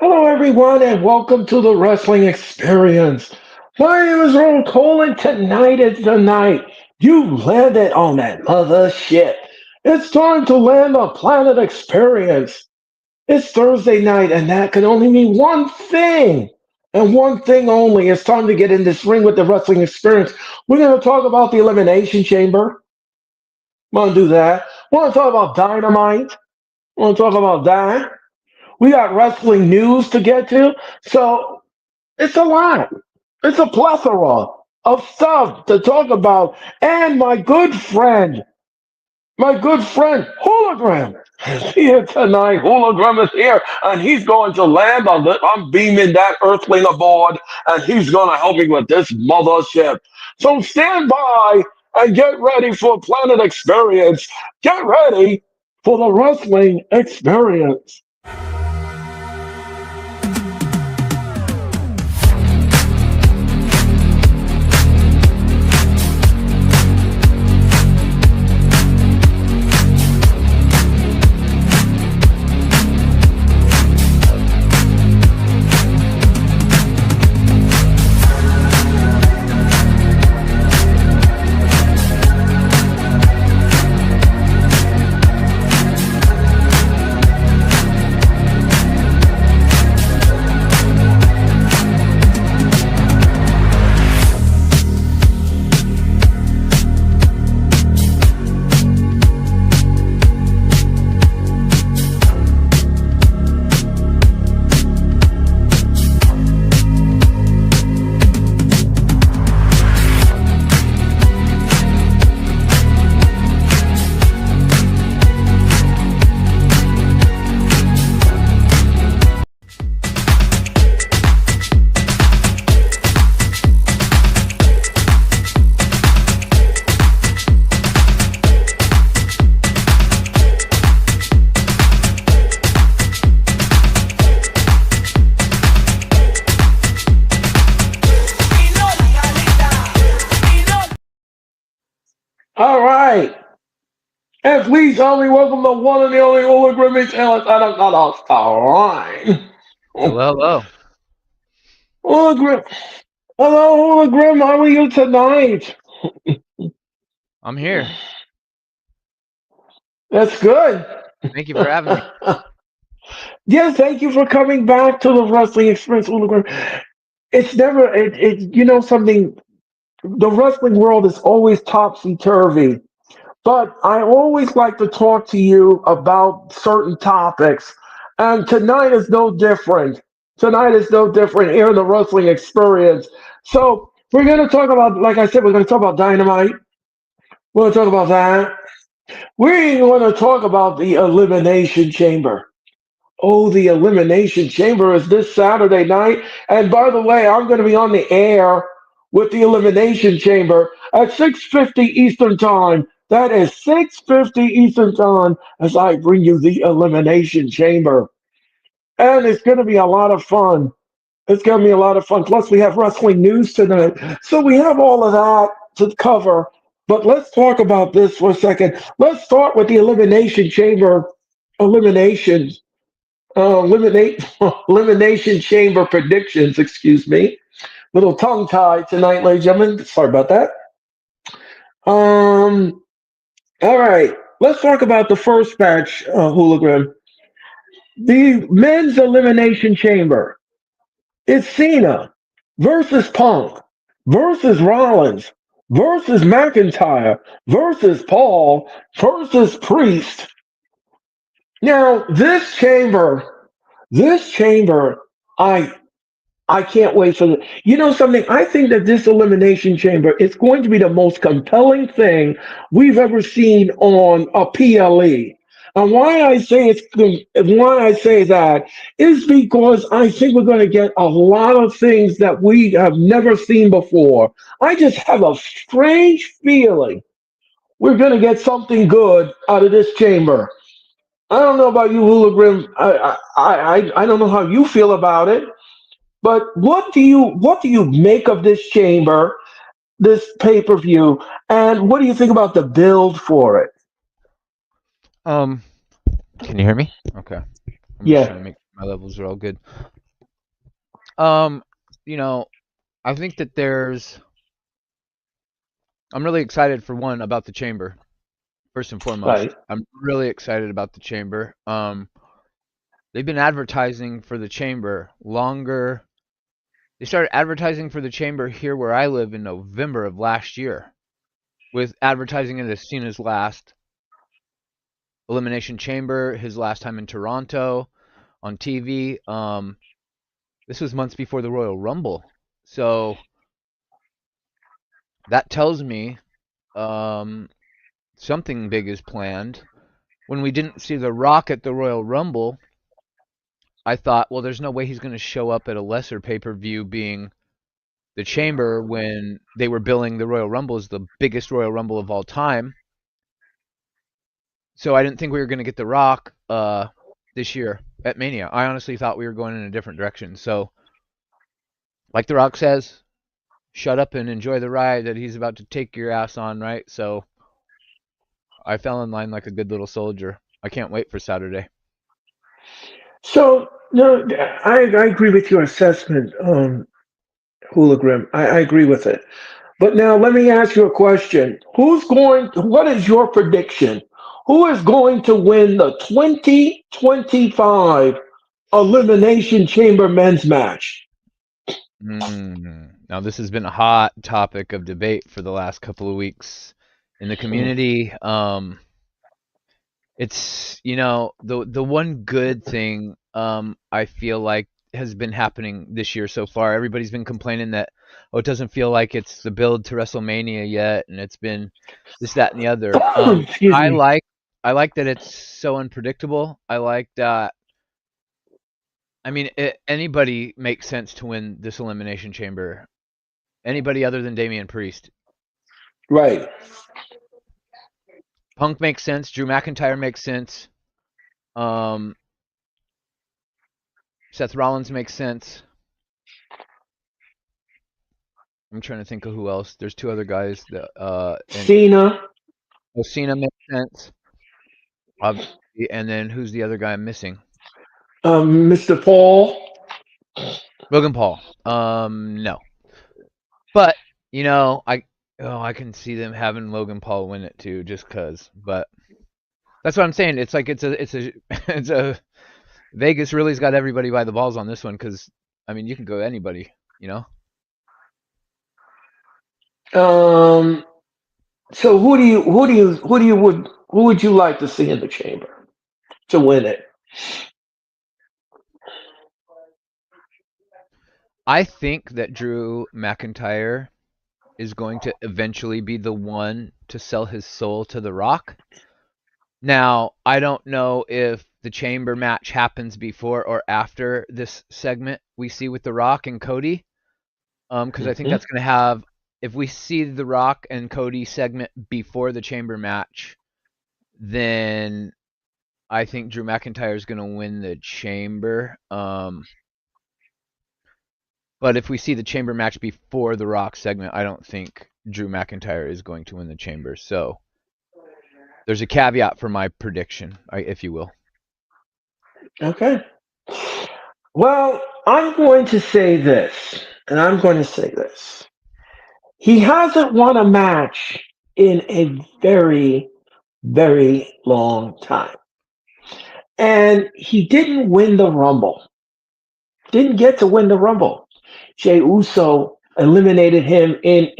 Hello, everyone, and welcome to the Wrestling Experience. My name is Earl Cole, and tonight is the night you landed on that mother shit. It's time to land the Planet Experience. It's Thursday night, and that can only mean one thing, and one thing only. It's time to get in this ring with the Wrestling Experience. We're going to talk about the Elimination Chamber. Want to do that? Want to talk about Dynamite? Want to talk about that? We got wrestling news to get to. So it's a lot. It's a plethora of stuff to talk about. And my good friend, Hologram is here tonight. Hologram is here, and he's going to land on the. I'm beaming that Earthling aboard, and he's going to help me with this mothership. So stand by and get ready for Planet Experience. Get ready for the wrestling experience. All right. And please help me welcome the one and the only hologram challenge. I don't know. All right. Hello, hello. Hologram. Hello, hologram. How are you tonight? I'm here. That's good. Thank you for having me. Yes, thank you for coming back to the wrestling experience, hologram. It's never, you know something, the wrestling world is always topsy turvy. But I always like to talk to you about certain topics. And tonight is no different. Tonight is no different here in the wrestling experience. So we're going to talk about, like I said, we're going to talk about Dynamite. We're going to talk about that. We're going to talk about the Elimination Chamber. Oh, the Elimination Chamber is this Saturday night. And by the way, I'm going to be on the air with the Elimination Chamber at 6:50 Eastern Time. That is 6:50 Eastern Time as I bring you the Elimination Chamber. And it's going to be a lot of fun. It's going to be a lot of fun. Plus, we have wrestling news tonight. So we have all of that to cover. But let's talk about this for a second. Let's start with the Elimination Chamber eliminations eliminate elimination chamber predictions. Excuse me, little tongue tie tonight, ladies and gentlemen. Sorry about that. Um, all right, let's talk about the first match, hologram. The men's elimination chamber. It's Cena versus Punk versus Rollins versus McIntyre versus Paul versus Priest. Now, this chamber, I I can't wait for the. You know something? I think that this elimination chamber is going to be the most compelling thing we've ever seen on a PLE. And why I say that is because I think we're going to get a lot of things that we have never seen before. I just have a strange feeling we're going to get something good out of this chamber. I don't know about you, Hologram. I don't know how you feel about it. But what do you make of this chamber, this pay per view, and what do you think about the build for it? Um, can you hear me? Okay. I'm just Yeah, trying to make My levels are all good. Um, you know, I think that I'm really excited for one about the chamber. First and Right. foremost, I'm really excited about the chamber. They've been advertising for the chamber longer. They started advertising for the chamber here where I live in November of last year, with advertising it as Cena's last elimination chamber, his last time in Toronto on TV. This was months before the Royal Rumble, so that tells me um, something big is planned. When we didn't see The Rock at the Royal Rumble, I thought, well, there's no way he's going to show up at a lesser pay per view being the Chamber when they were billing the Royal Rumble as the biggest Royal Rumble of all time. So I didn't think we were going to get The Rock this year at Mania. I honestly thought we were going in a different direction. So, like The Rock says, shut up and enjoy the ride that he's about to take your ass on, right? So I fell in line like a good little soldier. I can't wait for Saturday. So no, I agree with your assessment, Hologram. I agree with it. But now let me ask you a question. What is your prediction? Who is going to win the 2025 Elimination Chamber men's match? Now, this has been a hot topic of debate for the last couple of weeks in the community. It's the one good thing I feel like has been happening this year so far. Everybody's been complaining that it doesn't feel like it's the build to WrestleMania yet, and it's been this, that, and the other. Excuse I me. like I like that it's so unpredictable. I like that. I mean, anybody makes sense to win this elimination chamber. Anybody other than Damian Priest. Right. Punk makes sense. Drew McIntyre makes sense. Um, Seth Rollins makes sense. I'm trying to think of who else. There's two other guys that and Cena, Cena makes sense, obviously. And then who's the other guy I'm missing? Mr. Paul. Logan Paul. No, but I can see them having Logan Paul win it too, just cause. But that's what I'm saying. It's like it's a it's a Vegas really's got everybody by the balls on this one because I mean you can go anybody, you know. Um, so who would you like to see in the chamber to win it? I think that Drew McIntyre is going to eventually be the one to sell his soul to The Rock. Now, I don't know if the chamber match happens before or after this segment we see with The Rock and Cody, because I think Mhm. that's going to have. If we see The Rock and Cody segment before the chamber match, then I think Drew McIntyre is going to win the chamber. But if we see the chamber match before the Rock segment, I don't think Drew McIntyre is going to win the chamber. So there's a caveat for my prediction, if you will. Okay. Well, I'm going to say this, and I'm going to say this. He hasn't won a match in a very, very long time. And he didn't win the Rumble. Didn't get to win the Rumble. Jey Uso eliminated him in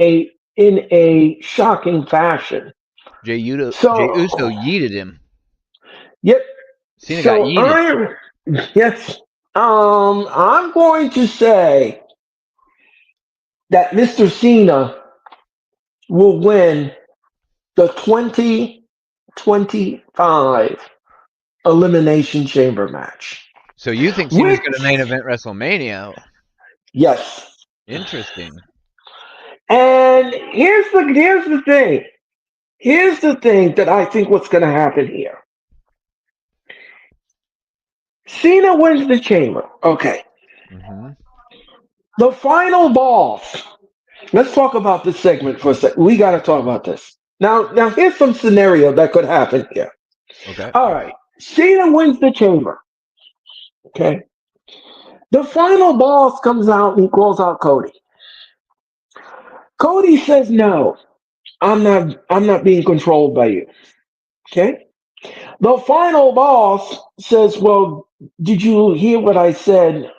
a shocking fashion. Jey So, Uso yeeted him. yep. Cena got So yeeted. I'm yes. I'm going to say that Mr. Cena will win the 2025 Elimination Chamber match. So you think Cena's going to main Which, event WrestleMania? yes. Interesting. And here's the thing. Here's the thing that I think what's going to happen here. Cena wins the chamber. Okay. Hmm. The final boss. Let's talk about this segment for a second. We got to talk about this. Now, here's some scenario that could happen here. Okay. All right. Cena wins the chamber. Okay. The final boss comes out and he calls out Cody. Cody says, "No, I'm not being controlled by you." Okay. The final boss says, "Well, did you hear what I said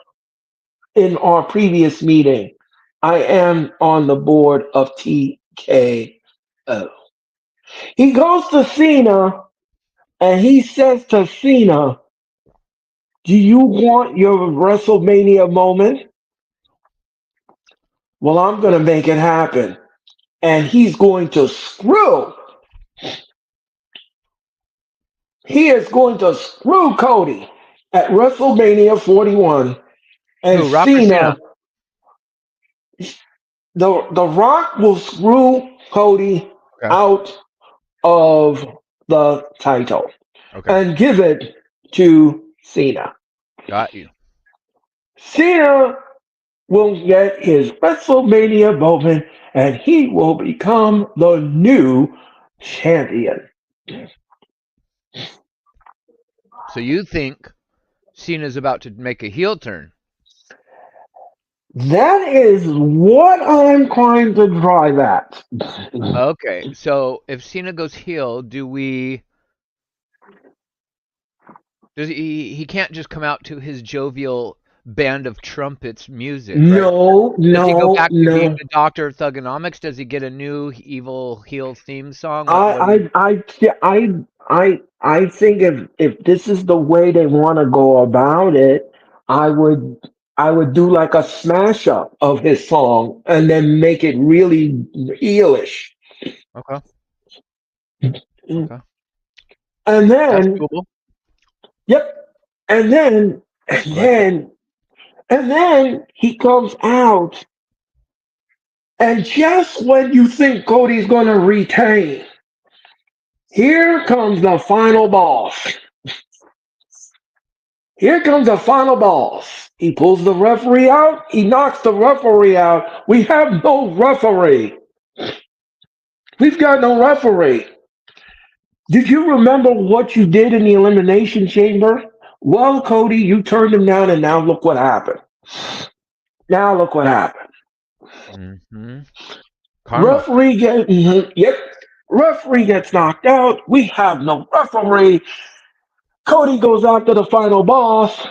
in our previous meeting? I am on the board of TKO." He goes to Cena and he says to Cena, "Do you want your WrestleMania moment? Well, I'm going to make it happen." And he's going to screw. He is going to screw Cody at WrestleMania 41. And Who, Rock or Cena, Cena? the Rock will screw Cody Okay. out of the title Okay. and give it to Cena. Got you. Cena will get his WrestleMania moment and he will become the new champion. So you think Cena's about to make a heel turn? That is what I'm trying to drive at. Okay. So if Cena goes heel, do we does he can't just come out to his jovial band of trumpets music, right? No, Does he go no, back to being no. the Doctor of Thugonomics? Does he get a new evil heel theme song? What do you I think if this is the way they want to go about it, I would I would do like a smash up of his song and then make it really heelish. Okay. And Okay. That's then, doable. yep, and then, and I like it. then, and then he comes out, and just when you think Cody's gonna retain, here comes the final boss. Here comes the final boss. He pulls the referee out. He knocks the referee out. We have no referee. We've got no referee. Did you remember what you did in the Elimination Chamber? Well, Cody, you turned him down, and now look what happened. Now look what happened. Hmm. Karma. Referee gets, yep. Referee gets knocked out. We have no referee. Cody goes after the final boss.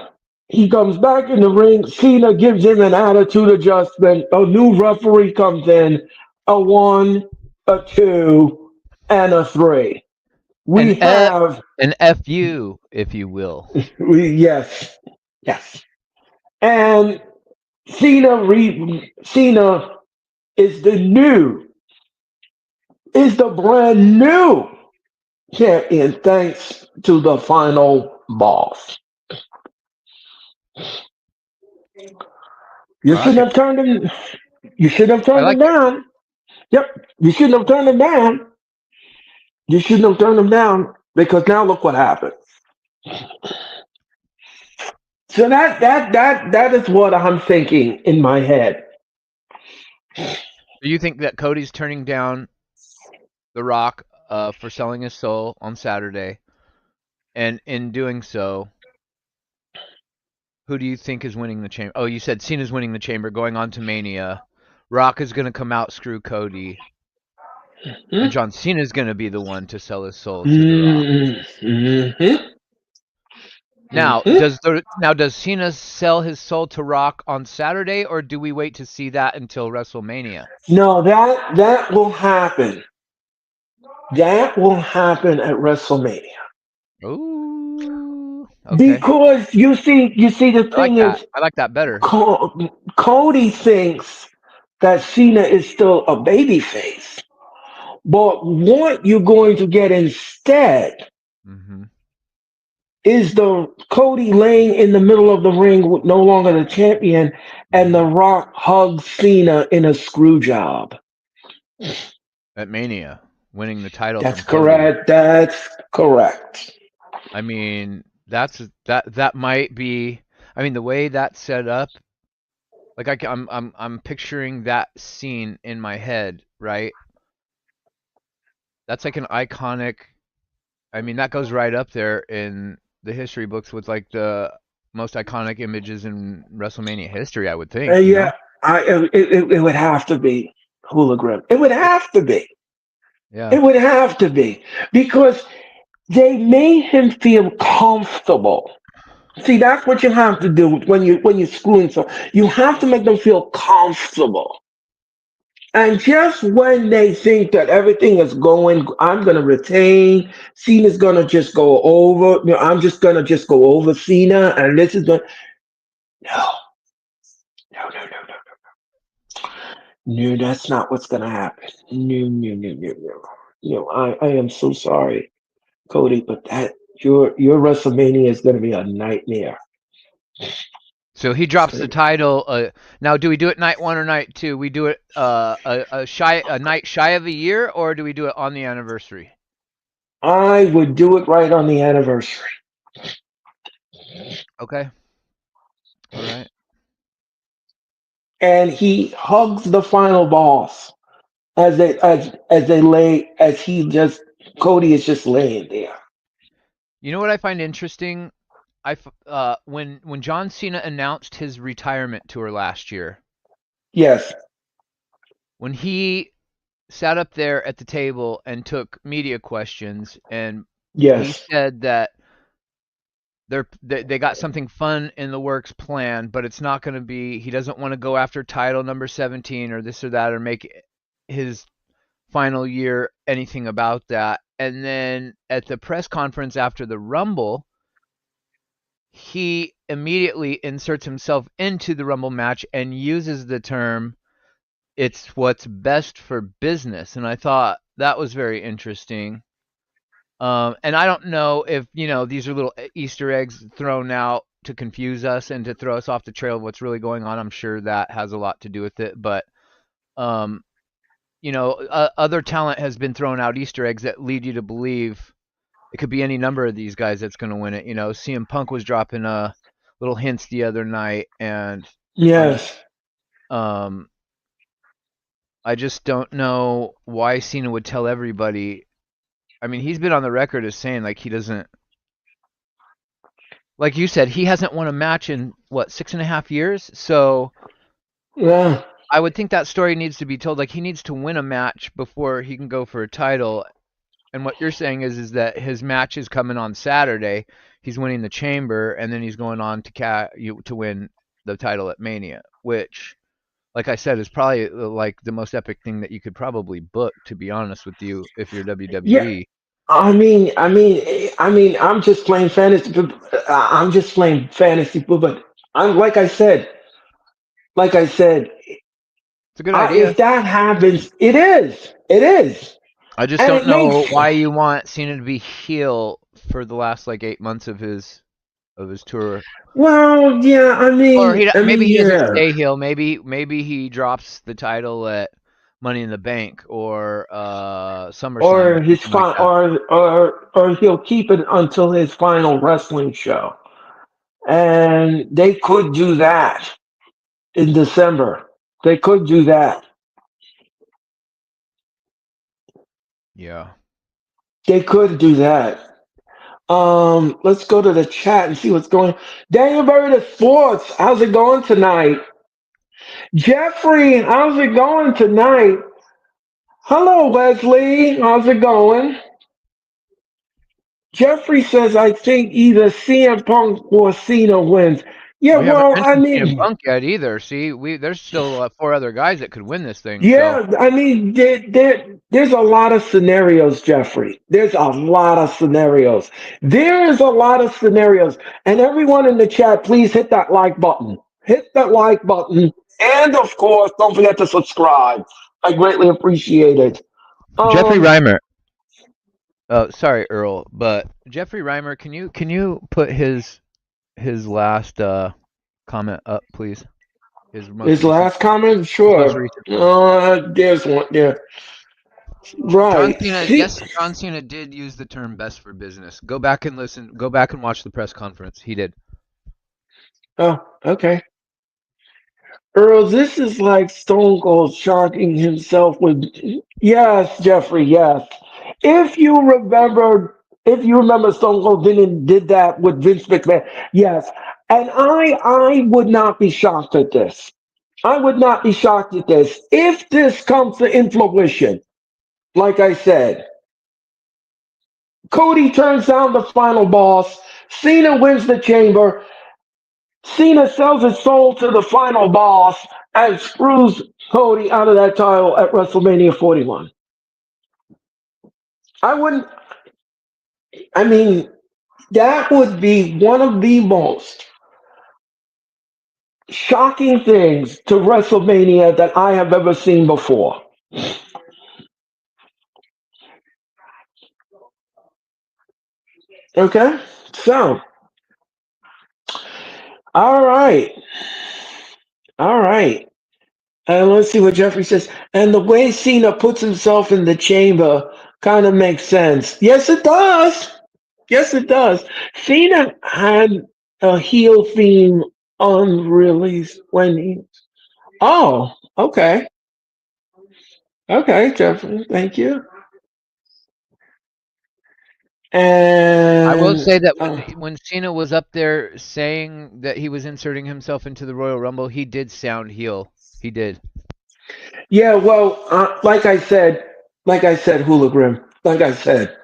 He comes back in the ring. Cena gives him an attitude adjustment. A new referee comes in. A one, a two, and a three. An We F, have, an FU, if you will. yes, yes. And Cena is the brand new champion thanks to the final boss. You I like shouldn't it. have turned him. You should have I turned him like it. down. Yep, you shouldn't have turned him down. You shouldn't have turned him down because now look what happened. So that is what I'm thinking in my head. Do you think that Cody's turning down The Rock for selling his soul on Saturday? And in doing so, who do you think is winning the chamber? Oh, you said Cena's winning the chamber, going on to Mania. Rock is going to come out, screw Cody, and Hmm? John Cena is going to be the one to sell his soul to The Rock. Mm-hmm. Now, Mm-hmm. does Cena sell his soul to Rock on Saturday, or do we wait to see that until WrestleMania? No, that will happen. That will happen at WrestleMania Ooh, okay. because you see the I like thing that. is, I like that better. Cody thinks that Cena is still a babyface, but what you're going to get instead Hmm. is the Cody laying in the middle of the ring with no longer the champion, and The Hmm. Rock hugs Cena in a screw job. At Mania, winning the title That's from Cody. correct. That's correct. I mean, that might be. I mean, the way that's set up, like I'm picturing that scene in my head, right? That's like an iconic. I mean, that goes right up there in the history books with like the most iconic images in WrestleMania history, I would think, you Yeah, know? it would have to be hologram. It would have to be. Yeah. It would have to be because they made him feel comfortable. See, that's what you have to do when you're screwing. So you have to make them feel comfortable. And just when they think that everything is going, I'm going to retain. Cena's going to just go over. I'm just going to just go over Cena, and this is going. No, no. No, that's not what's going to happen. No. I am so sorry, Cody, but that your WrestleMania is going to be a nightmare. So he It's drops going the to be. title. Now, do we do it night one or night two? We do it a night shy of a year, or do we do it on the anniversary? I would do it right on the anniversary. Okay. All right. And he hugs the final boss as he just Cody is just laying there. You know what I find interesting? When John Cena announced his retirement tour last year, Yes, when he sat up there at the table and took media questions, and he yes, said that they got something fun in the works planned, but it's not going to be. He doesn't want to go after title number 17 or this or that or make his final year anything about that. And then at the press conference after the Rumble, he immediately inserts himself into the Rumble match and uses the term "it's what's best for business," and I thought that was very interesting. And I don't know if these are little Easter eggs thrown out to confuse us and to throw us off the trail of what's really going on. I'm sure that has a lot to do with it, but um, other talent has been thrown out Easter eggs that lead you to believe it could be any number of these guys that's going to win it. CM Punk was dropping little hints the other night, and I just yes. um, I just don't know why Cena would tell everybody. I mean, he's been on the record as saying like he doesn't, like you said, he hasn't won a match in what 6.5 years. So Yeah. I would think that story needs to be told. Like he needs to win a match before he can go for a title. And what you're saying is that his match is coming on Saturday. He's winning the Chamber, and then he's going on to win the title at Mania, which, like I said, is probably like the most epic thing that you could probably book. To be honest with you, if you're Yeah. WWE. I'm just playing fantasy. I'm just playing fantasy, but I'm like I said, It's a good idea. if that happens, it is, it is, I just and don't it makes. know why you want Cena to be heel for the last like 8 months of his tour. Well, yeah, Or maybe he doesn't yeah, stay heel. Maybe he drops the title at Money in the Bank or SummerSlam or or his something like that. or he'll keep it until his final wrestling show, and they could do that in December. They could do that. Yeah. They could do that. Let's go to the chat and see what's going. Daniel Berry the Sports, how's it going tonight? Jeffrey, how's it going tonight? Hello, Wesley, how's it going? Jeffrey says, I think either CM Punk or Cena wins. Yeah, We haven't well, mentioned CM Punk yet either. See, there's still four other guys that could win this thing. So yeah, there's a lot of scenarios, Jeffrey. There's a lot of scenarios. There is a lot of scenarios. And everyone in the chat, please hit that like button. Hit that like button. And of course, don't forget to subscribe. I greatly appreciate it. Jeffrey Um, Reimer. Oh, sorry, Earl, but Jeffrey Reimer, can you put his last comment up, please? His most his recent last comment, his most sure. recent one. There's one there. John Right. Cena, See, yes, John Cena did use the term best for business. Go back and listen. Go back and watch the press conference. He did. oh, okay. Earl, this is like Stone Cold shocking himself with. Yes, Jeffrey, yes. If you remember, if you remember Stone Cold did that with Vince McMahon, yes. And I would not be shocked at this. I would not be shocked at this if this comes to in fruition. Like I said, Cody turns down the final boss. Cena wins the chamber. Cena sells his soul to the final boss and screws Cody out of that title at WrestleMania 41. I wouldn't, I mean, that would be one of the most shocking things to WrestleMania that I have ever seen before. Okay? So, all right. All right. And let's see what Jeffrey says. And the way Cena puts himself in the chamber kind of makes sense. Yes, it does. Yes, it does. Cena had a heel theme unreleased when he. Oh, okay. Okay, Jeffrey. Thank you. I will And say that when Cena was up there saying that he was inserting himself into the Royal Rumble, he did sound heel. He did. yeah, well, Hula Grim, like I said,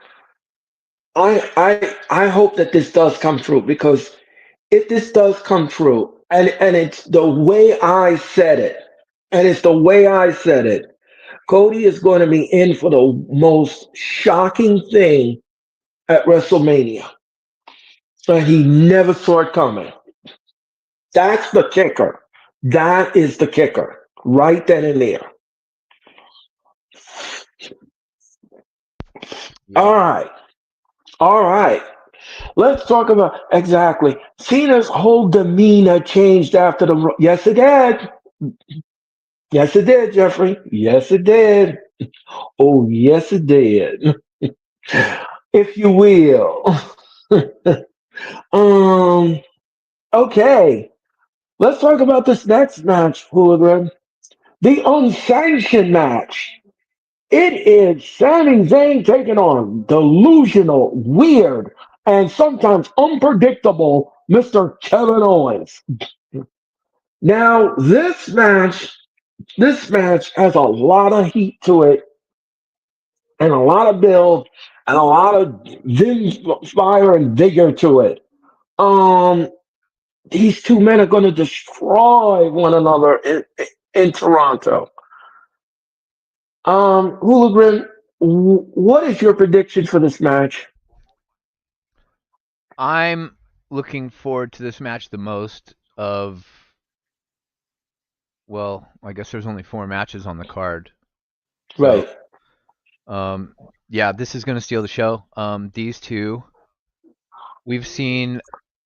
I hope that this does come true because if this does come true, and it's the way I said it, and it's the way I said it, Cody is going to be in for the most shocking thing at WrestleMania, and he never saw it coming. That's the kicker. That is the kicker, right then and there. All Yeah. right, all right. Let's talk about exactly. Cena's whole demeanor changed after the. Yes, it did. Yes, it did, Jeffrey. Yes, it did. Oh, yes, it did. If you will. um. Okay. Let's talk about this next match, Hooligan. The unsanctioned match. It is Sami Zayn taking on delusional, weird, and sometimes unpredictable Mr. Kevin Owens. Now, this match has a lot of heat to it, and a lot of build, and a lot of fire and vigor to it. Um, these two men are going to destroy one another in Toronto. Hooligan, what is your prediction for this match? I'm looking forward to this match the most of, well, I guess there's only 4 matches on the card. So, Right, um, yeah, this is going to steal the show. These two, we've seen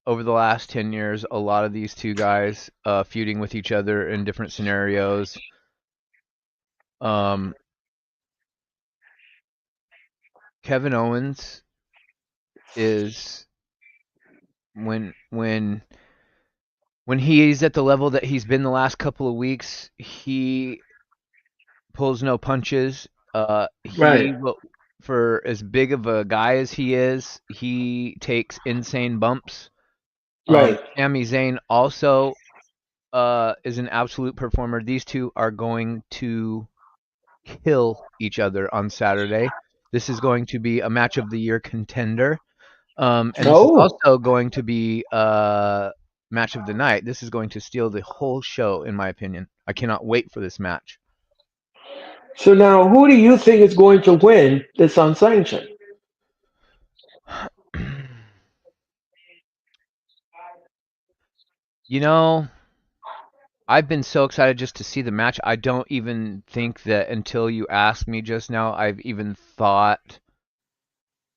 over the last 10 years a lot of these two guys feuding with each other in different scenarios. Um, Kevin Owens is when when when he's at the level that he's been the last couple of weeks, he pulls no punches. right, He will, for as big of a guy as he is, he takes insane bumps. right. Sami Zayn also is an absolute performer. These two are going to kill each other on Saturday. This is going to be a match of the year contender. And this is Oh, also going to be match of the night. This is going to steal the whole show, in my opinion. I cannot wait for this match. so now who do you think is going to win this unsanctioned? You know, I've been so excited just to see the match. I don't even think that until you asked me just now, I've even thought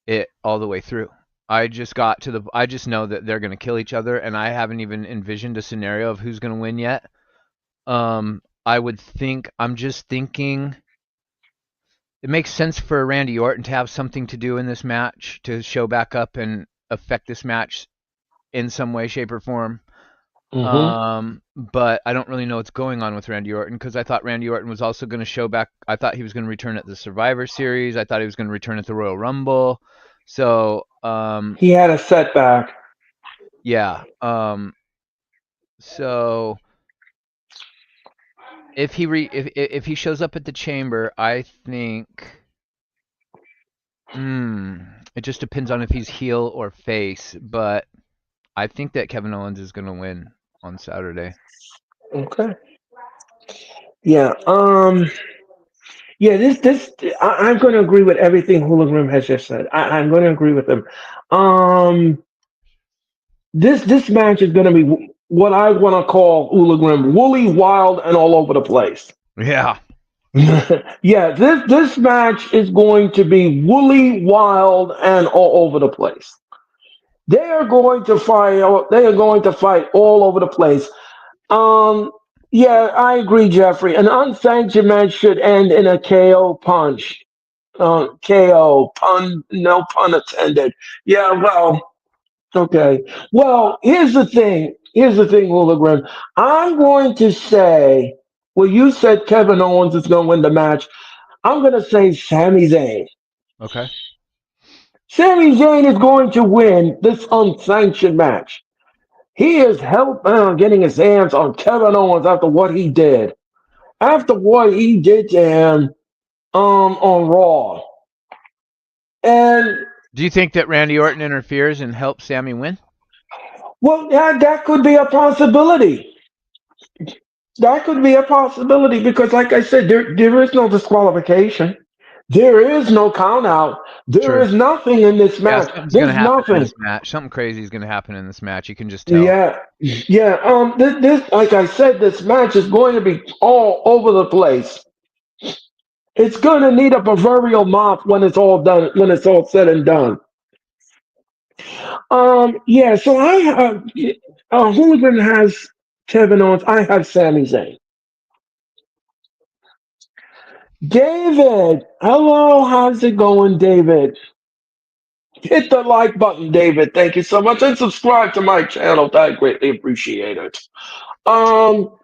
it all the way through. I just know that they're going to kill each other, and I haven't even envisioned a scenario of who's going to win yet. I would think, I'm just thinking it makes sense for Randy Orton to have something to do in this match to show back up and affect this match in some way, shape, or form. Mm-hmm. But I don't really know what's going on with Randy Orton because I thought Randy Orton was also going to show back. I thought he was going to return at the Survivor Series. I thought he was going to return at the Royal Rumble. So, He had a setback. yeah. So if he shows up at the chamber, I think it just depends on if he's heel or face, but I think that Kevin Owens is going to win on Saturday. Okay. Yeah. Yeah. I'm going to agree with everything Hologram has just said. I'm going to agree with him. Um, this match is going to be what I want to call Hologram woolly, wild, and all over the place. Yeah. Yeah. This match is going to be woolly, wild, and all over the place. They are going to fight. They are going to fight all over the place. Um, yeah, I agree, Jeffrey. An unsanctioned match should end in a KO punch. KO pun, no pun intended. Yeah, well, okay. Well, here's the thing. Here's the thing, Hologram. I'm going to say, well, you said Kevin Owens is going to win the match. I'm going to say Sami Zayn. Okay. Sami Zayn is going to win this unsanctioned match. He is hell-bound getting his hands on Kevin Owens after what he did. After what he did to him on Raw. And Do you think that Randy Orton interferes and helps Sammy win? well, yeah, that could be a possibility. That could be a possibility because, like I said, there is no disqualification. There is no count out. There Sure. is nothing in this Yeah, match. something's going to There's happen in nothing. this match. Something crazy is going to happen in this match. You can just tell. Yeah, yeah. This, like I said, this match is going to be all over the place. It's going to need a proverbial mop when it's all done. When it's all said and done. Yeah. So I have. Hooligan has Kevin Owens. I have Sami Zayn. David, hello. How's it going, David? Hit the like button, David. Thank you so much, and subscribe to my channel. I greatly appreciate it. Um.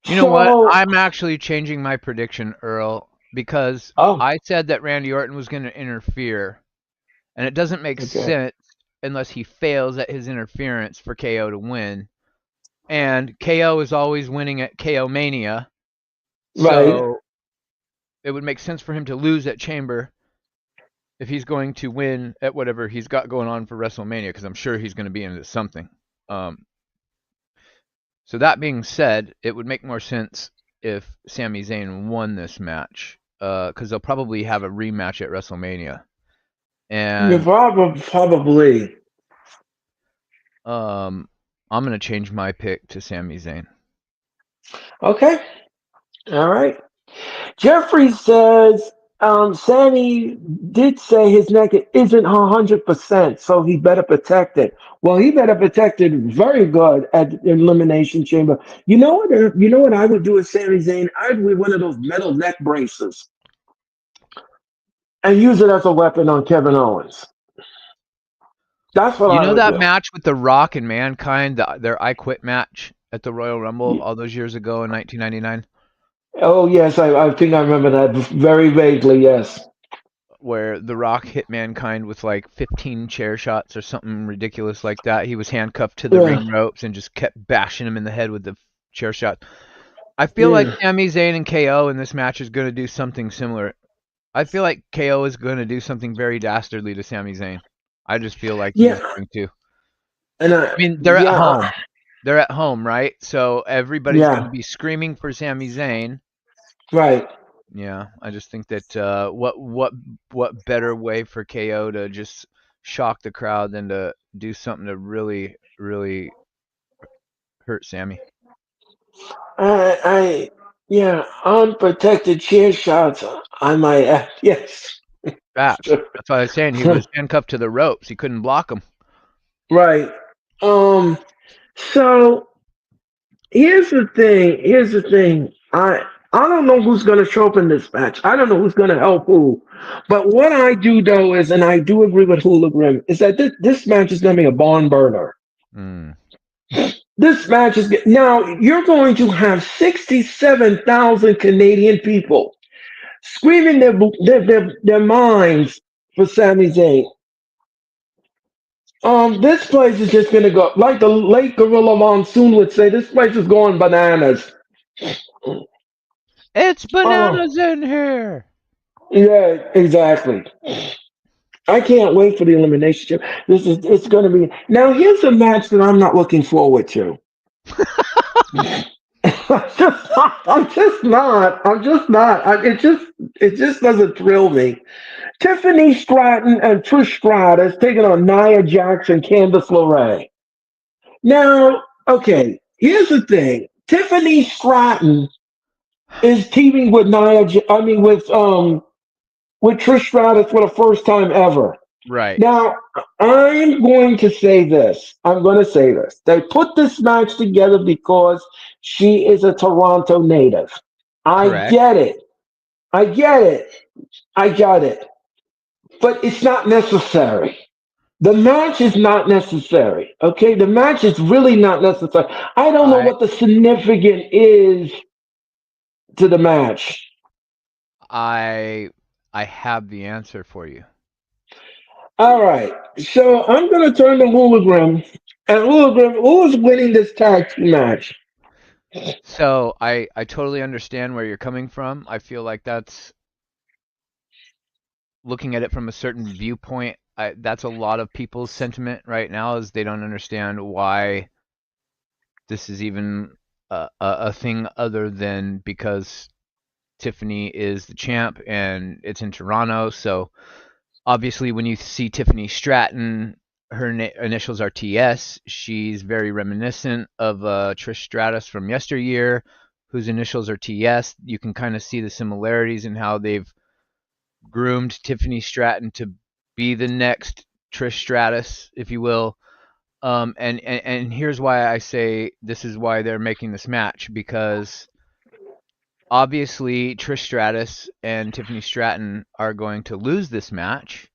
You know what? So. I'm actually changing my prediction, Earl, because Oh. I said that Randy Orton was going to interfere, and it doesn't make Okay. sense unless he fails at his interference for KO to win. And KO is always winning at KO Mania, Right. so it would make sense for him to lose at Chamber if he's going to win at whatever he's got going on for WrestleMania, because I'm sure he's going to be into something. Um, so that being said, it would make more sense if Sami Zayn won this match, because they'll probably have a rematch at WrestleMania, Yeah, and probably. um, I'm gonna change my pick to Sami Zayn. Okay. All right. Jeffrey says, Sammy did say his neck isn't 100%, so he better protect it. Well, he better protect it very good at the Elimination Chamber. You know what? You know what I would do with Sami Zayn? I'd wear one of those metal neck braces and use it as a weapon on Kevin Owens. That's what You I know would that do. match with The Rock and Mankind, their I Quit match at the Royal Rumble all those years ago in 1999? Oh, yes, I think I remember that very vaguely, yes. Where The Rock hit Mankind with like 15 chair shots or something ridiculous like that. He was handcuffed to the Yeah, ring ropes and just kept bashing him in the head with the chair shot. I feel like yeah, Sami Zayn and KO in this match is going to do something similar. I feel like KO is going to do something very dastardly to Sami Zayn. I just feel like he's yeah, going to. and I mean, they're at yeah, home. They're at home, right? So everybody's going to yeah, be screaming for Sami Zayn. right. Yeah, I just think that what better way for KO to just shock the crowd than to do something to really hurt Sammy. I, yeah, unprotected chair shots. I might add, yes, Facts. That's why I was saying he was handcuffed to the ropes. He couldn't block him. right. Um, so here's the thing. Here's the thing. I don't know who's gonna show up in this match. I don't know who's gonna help who. But what I do know is, and I do agree with Hula Grim, is that this match is gonna be a barn burner. Mm. This match is now you're going to have 67,000 Canadian people screaming their minds for Sami Zayn. This place is just gonna go like the late Gorilla Monsoon would say. This place is going bananas. It's Oh, bananas in here. yeah, exactly. I can't wait for the elimination chamber. It's gonna be now. Here's a match that I'm not looking forward to. I'm just not. I'm just not. It just doesn't thrill me. Tiffany Stratton and Trish Stratus taking on Nia Jax and Candice LeRae. Now, okay, here's the thing. Tiffany Stratton is teaming with with Trish Stratus for the first time ever. Right. Now, I'm going to say this. I'm going to say this. They put this match together because she is a Toronto native. I Correct. get it. I get it. I got it. But it's not necessary. The match is not necessary. Okay? The match is really not necessary. I don't know I what the significance is to the match. I I have the answer for you. All right. So I'm going to turn to Hologram. And Hologram, who's winning this tag team match? So I totally understand where you're coming from. I feel like that's looking at it from a certain viewpoint. That's a lot of people's sentiment right now is they don't understand why this is even a thing other than because Tiffany is the champ and it's in Toronto. So obviously, when you see Tiffany Stratton, her initials are TS. She's very reminiscent of Trish Stratus from yesteryear, whose initials are TS. You can kind of see the similarities in how they've groomed Tiffany Stratton to be the next Trish Stratus, if you will. And here's why I say this is why they're making this match because obviously Trish Stratus and Tiffany Stratton are going to lose this match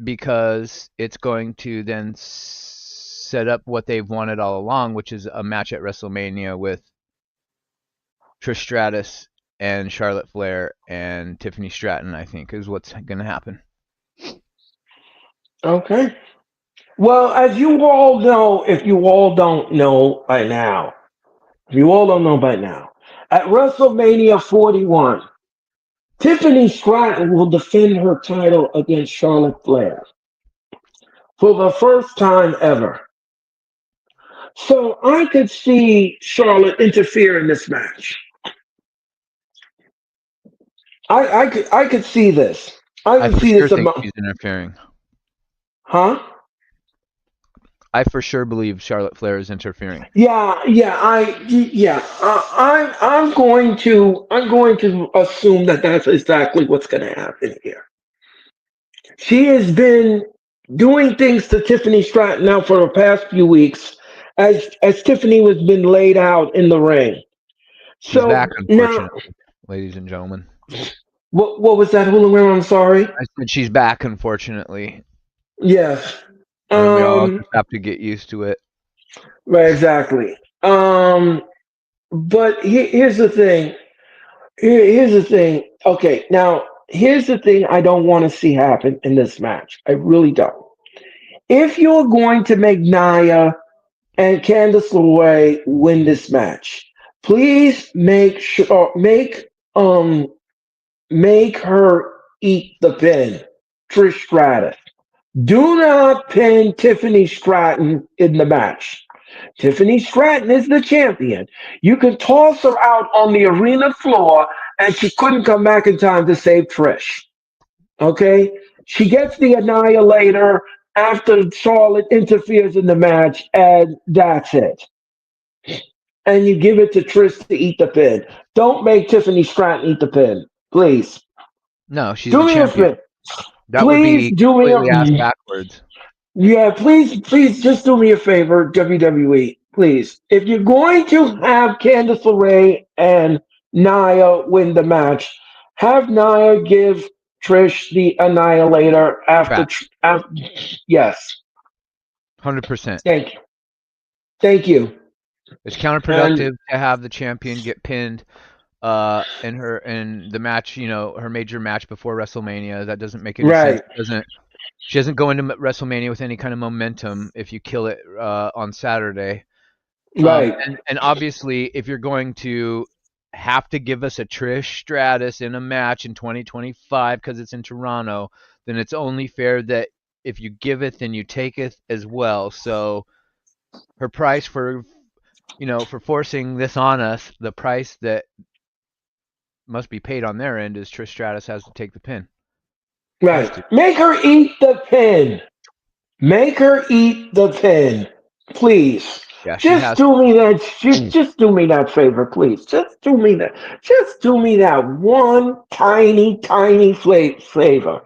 because it's going to then set up what they've wanted all along, which is a match at WrestleMania with Trish Stratus and Charlotte Flair and Tiffany Stratton. I think is what's going to happen. Okay. Well, as you all know, if you all don't know by now, if you all don't know by now, at WrestleMania 41, Tiffany Stratton will defend her title against Charlotte Flair for the first time ever. So I could see Charlotte interfere in this match. I could see this. I I could for see sure this think about, she's interfering. huh? I for sure believe Charlotte Flair is interfering. I'm going to assume that that's exactly what's going to happen here. She has been doing things to Tiffany Stratton now for the past few weeks, as Tiffany was been laid out in the ring. She's back, So now, unfortunately, ladies and gentlemen. what was that hula ring? I'm sorry. I said she's back, unfortunately, Yes. and we all Um. just have to get used to it. Right. Exactly. But here's the thing. Here's the thing. Okay. Now here's the thing. I don't want to see happen in this match. I really don't. If you're going to make Nia and Candice LeRae win this match, please make her eat the pin. Trish Stratus. Do not pin Tiffany Stratton in the match. Tiffany Stratton is the champion. You can toss her out on the arena floor, and she couldn't come back in time to save Trish. Okay? She gets the annihilator after Charlotte interferes in the match, and that's it. And you give it to Trish to eat the pin. Don't make Tiffany Stratton eat the pin. Please. No, she's Do the me a champion. favor. That would Please be do me completely ass a backwards. Yeah, please just do me a favor, WWE. Please. If you're going to have Candice LeRae and Nia win the match, have Nia give Trish the Annihilator Trash. after yes. 100%. Thank you. Thank you. It's And counterproductive to have the champion get pinned in the match, her major match before WrestleMania. That doesn't make any sense. right. It doesn't She doesn't go into WrestleMania with any kind of momentum if you kill it on Saturday. Right, And obviously, if you're going to have to give us a Trish Stratus in a match in 2025 because it's in Toronto, then it's only fair that if you give it, then you take it as well. So her price for for forcing this on us, the price that must be paid on their end is Trish Stratus has to take the pin. Has right. to. Make her eat the pin. Make her eat the pin, please. Yeah, she Just has. do me that. Just do me that favor, please. Just do me that. Just do me that one tiny, tiny favor.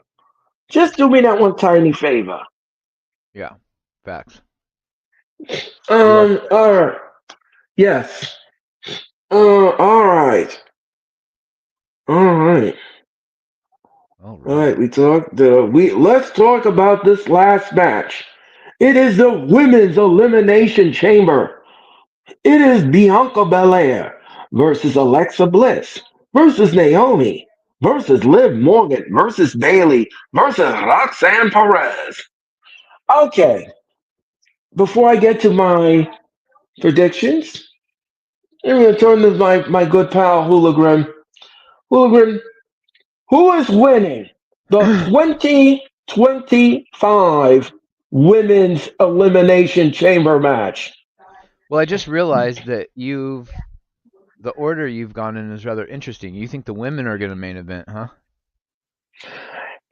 Just do me that one tiny favor. Yeah, facts. You are correct. All right. Yes. All right. All right. All All right. right. We let's talk about this last match. It is the women's elimination chamber. It is Bianca Belair versus Alexa Bliss versus Naomi versus Liv Morgan versus Bailey versus Roxanne Perez. Okay, before I get to my predictions, I'm going to turn to my good pal Hooligan. Hooligan, who is winning the 2025 Women's Elimination Chamber match? Well, I just realized that the order you've gone in is rather interesting. You think the women are going to main event, huh?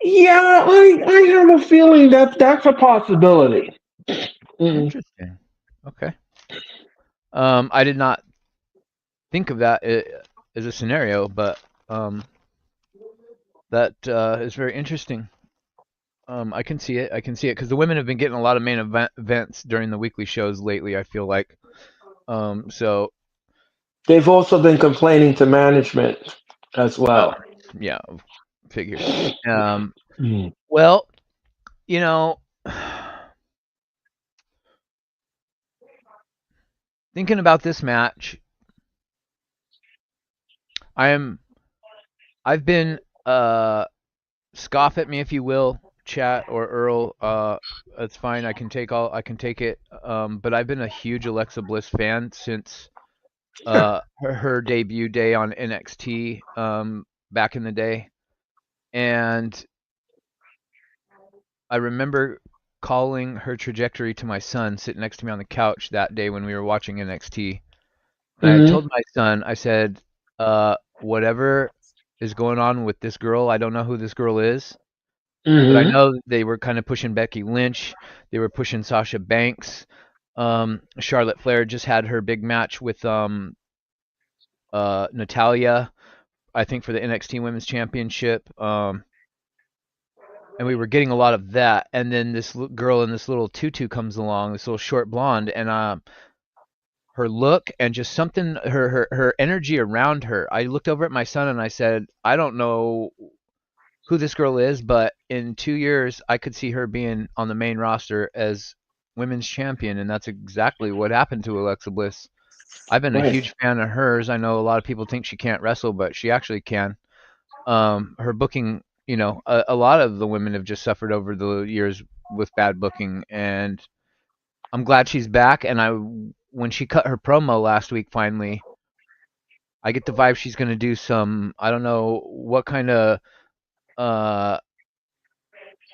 Yeah, I have a feeling that that's a possibility. Mm. Interesting. Okay. I did not think of that as a scenario, but that is very interesting. I can see it. I can see it because the women have been getting a lot of events during the weekly shows lately. I feel like. So They've also been complaining to management as uh, well. yeah, figures. Um, Mm. well, you know, thinking about this match, I am. I've been scoff at me if you will, chat or Earl. That's fine. I can take it. But I've been a huge Alexa Bliss fan since her debut day on NXT back in the day, and I remember calling her trajectory to my son sitting next to me on the couch that day when we were watching NXT. And I had Hmm. told my son, I said, whatever is going on with this girl, I don't know who this girl is, but I Hmm. know they were kind of pushing Becky Lynch. They were pushing Sasha Banks. Charlotte Flair just had her big match with Natalia, I think for the NXT Women's Championship. And we were getting a lot of that. And then this girl in this little tutu comes along, this little short blonde, and her look and just something, her energy around her. I looked over at my son and I said, I don't know who this girl is, but in 2 years I could see her being on the main roster as women's champion, and that's exactly what happened to Alexa Bliss. I've been a Right. huge fan of hers. I know a lot of people think she can't wrestle, but she actually can. Her booking, a lot of the women have just suffered over the years with bad booking, and I'm glad she's back. And when she cut her promo last week, finally, I get the vibe she's going to do some, I don't know what kind of uh,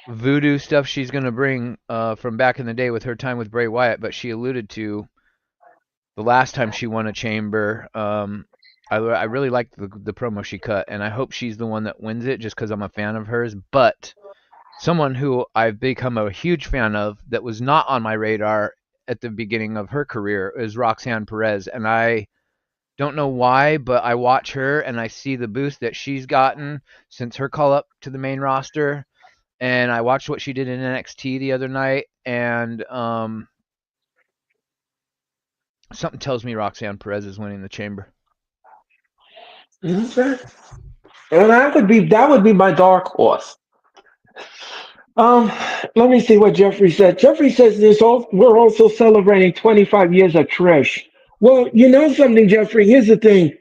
voodoo stuff she's going to bring from back in the day with her time with Bray Wyatt, but she alluded to the last time she won a chamber. I really liked the promo she cut, and I hope she's the one that wins it just because I'm a fan of hers. But someone who I've become a huge fan of that was not on my radar at the beginning of her career is Roxanne Perez, and I don't know why, but I watch her and I see the boost that she's gotten since her call up to the main roster, and I watched what she did in NXT the other night, and something tells me Roxanne Perez is winning the chamber. Okay. And that would be my dark horse. Um, Let me see what Jeffrey said. Jeffrey says we're also celebrating 25 years of Trish. Well, you know something, Jeffrey. Here's the thing.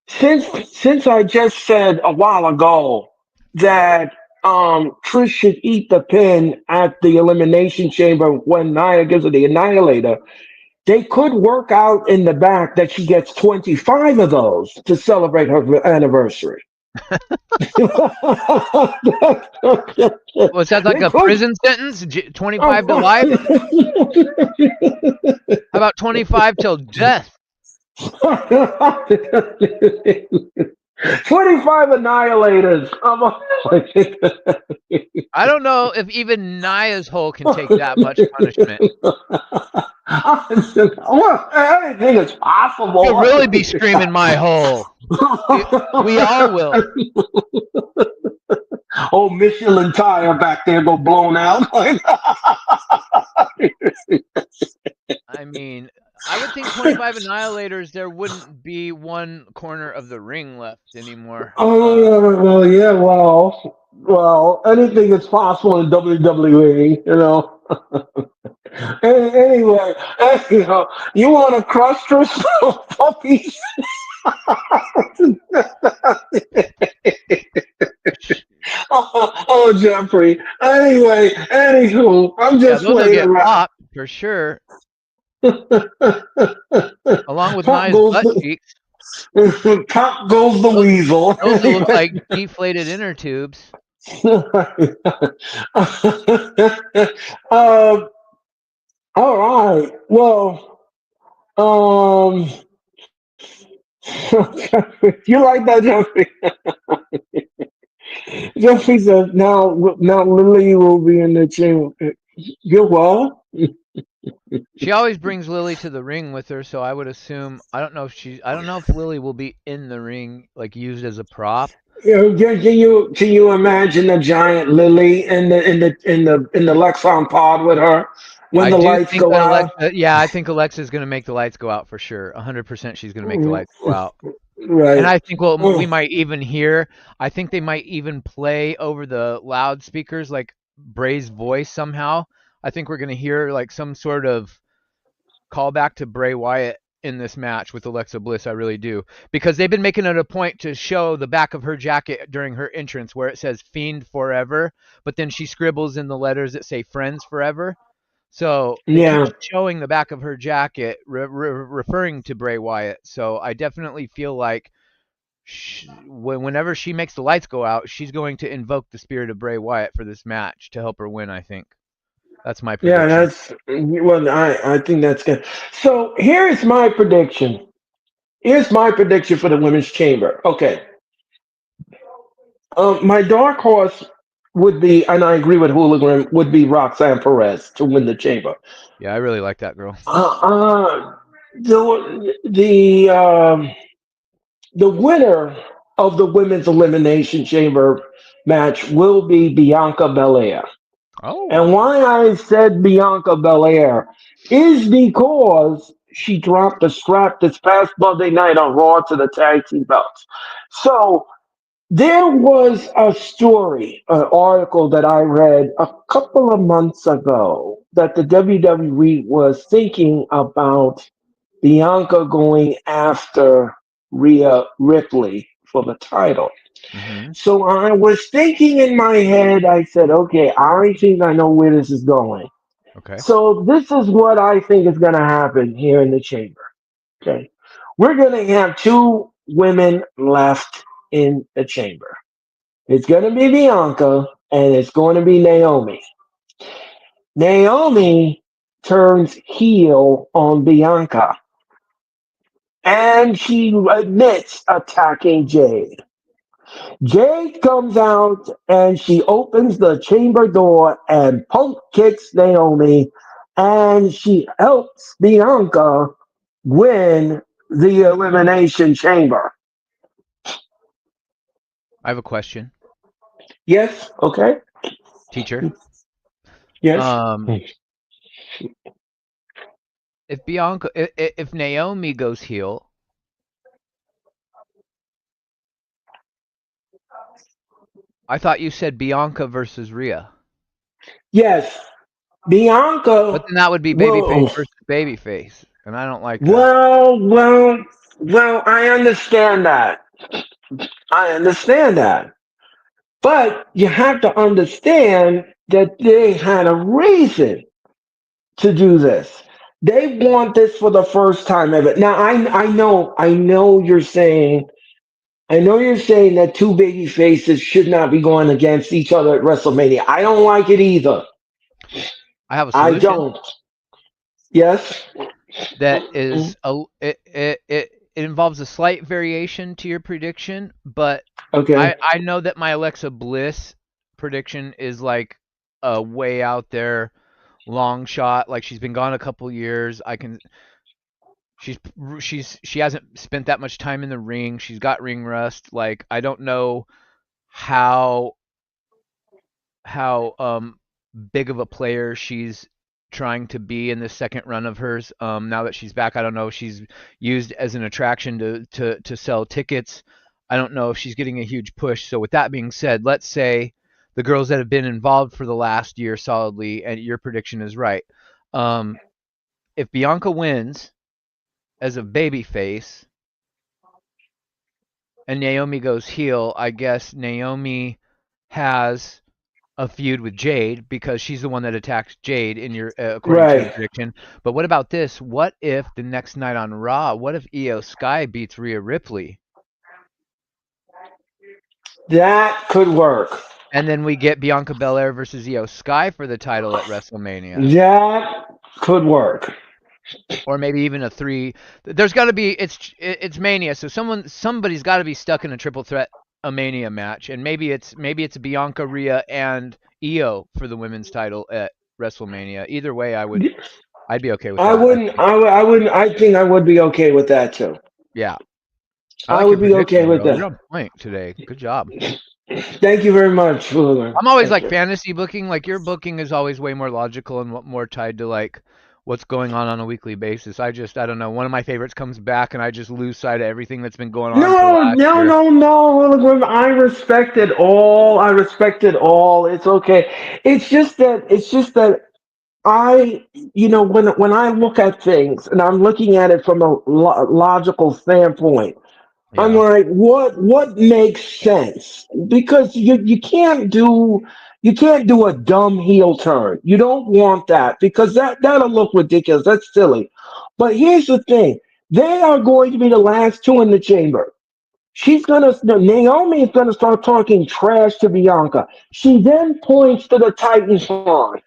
Since I just said a while ago that Trish should eat the pin at the Elimination Chamber when Nia gives her the Annihilator. They could work out in the back that she gets 25 of those to celebrate her anniversary. Was that like They a could. prison sentence? 25 to life? How about 25 till death? 25 annihilators. I don't know if even Naya's hole can take that much punishment. Well, anything is You'll possible. really be screaming my hole. We all will. Oh, Michelin tire back there go blown out. I mean, I would think 25 annihilators, there wouldn't be one corner of the ring left anymore. Oh, well, yeah, well, anything is possible in WWE, you know. Anyway, you want to crush yourself, puppies? Oh, Jeffrey. Anyway, anywho, I'm Yeah, just those will playing get around. popped for sure, along with Pop Naya's goes butt cheeks. pop goes the Those, weasel. those will look like deflated inner tubes. um, all right. Well, um, you like that, Jeffrey? Jeffrey says now Lily will be in the chamber. You well? She always brings Lily to the ring with her, so I would assume I don't know if Lily will be in the ring like used as a prop. You know, can you imagine a giant lily in the Lexon pod with her when I the do lights think go that out? I think Alexa's going to make the lights go out for sure. 100% she's going to make the lights go out. And Right. I think we might even hear, I think they might even play over the loudspeakers like Bray's voice somehow. I think we're going to hear like some sort of callback to Bray Wyatt in this match with Alexa Bliss. I really do. Because they've been making it a point to show the back of her jacket during her entrance where it says Fiend Forever, but then she scribbles in the letters that say Friends Forever. So they keep Yeah. showing the back of her jacket referring to Bray Wyatt. So I definitely feel like whenever she makes the lights go out, she's going to invoke the spirit of Bray Wyatt for this match to help her win, I think. That's my Yeah, prediction. I think that's good. So here's my prediction. Here's my prediction for the women's chamber. Okay. My dark horse would be, and I agree with Hooligan, would be Roxanne Perez to win the chamber. Yeah, I really like that girl. Uh, uh, the winner of the women's elimination chamber match will be Bianca Belair. And Oh. why I said Bianca Belair is because she dropped the strap this past Monday night on Raw to the tag team belts. So there was a story, an article that I read a couple of months ago that the WWE was thinking about Bianca going after Rhea Ripley for the title. Mhm. So I was thinking in my head, I said, okay, I think I know where this is going. Okay. So this is what I think is going to happen here in the chamber. Okay. We're going to have two women left in the chamber. It's going to be Bianca and it's going to be Naomi. Naomi turns heel on Bianca and she admits attacking Jade. Jade comes out and she opens the chamber door and pump kicks Naomi and she helps Bianca win the elimination chamber. I have a question, Yes, okay. teacher. Yes. Um, if Naomi goes heel, I thought you said Bianca versus Rhea, Yes. but Bianca then that would be babyface will versus babyface, and I don't like that. well, I understand that. I understand that. But you have to understand that they had a reason to do this. They want this for the first time ever. Now I know you're saying that two baby faces should not be going against each other at WrestleMania. I don't like it either. I have a I solution don't. Yes. that is it involves a slight variation to your prediction, but Okay. I know that my Alexa Bliss prediction is like a way out there long shot. Like she's been gone a couple years. I can she's she hasn't spent that much time in the ring. She's got ring rust. Like I don't know how how big of a player she's trying to be in this second run of hers. Now that she's back, I don't know if she's used as an attraction to sell tickets. I don't know if she's getting a huge push. So with that being said, let's say the girls that have been involved for the last year solidly, and your prediction is right. Um, if Bianca wins as a babyface and Naomi goes heel, I guess Naomi has a feud with Jade because she's the one that attacks Jade in your according to your Right. prediction. But what about this? What if the next night on Raw, what if Io Sky beats Rhea Ripley? That could work. And then we get Bianca Belair versus Io Sky for the title at WrestleMania. That could work. Or maybe even a three. There's got to be it's Mania, so somebody's got to be stuck in a triple threat a Mania match, and maybe it's Bianca, Rhea, and Io for the women's title at WrestleMania. Either way, I'd be okay with I that. I wouldn't. think. I wouldn't. I think I would be okay with that too. Yeah, I I like your would be okay predictions, with bro. You're that. on point today. Good job. Thank you very much, Fuller. I'm always Thank like you. fantasy booking. Like your booking is always way more logical and more tied to like what's going on a weekly basis. I don't know. One of my favorites comes back and I just lose sight of everything that's been going on for the No, last no, year. no, no, Hologram. I respect it all. I respect it all. It's okay. It's just that when I look at things and I'm looking at it from a logical standpoint, I'm Yeah. like, what makes sense? Because you can't do a dumb heel turn. You don't want that because that'll look ridiculous. That's silly. But here's the thing: they are going to be the last two in the chamber. Naomi is gonna start talking trash to Bianca. She then points to the Titans line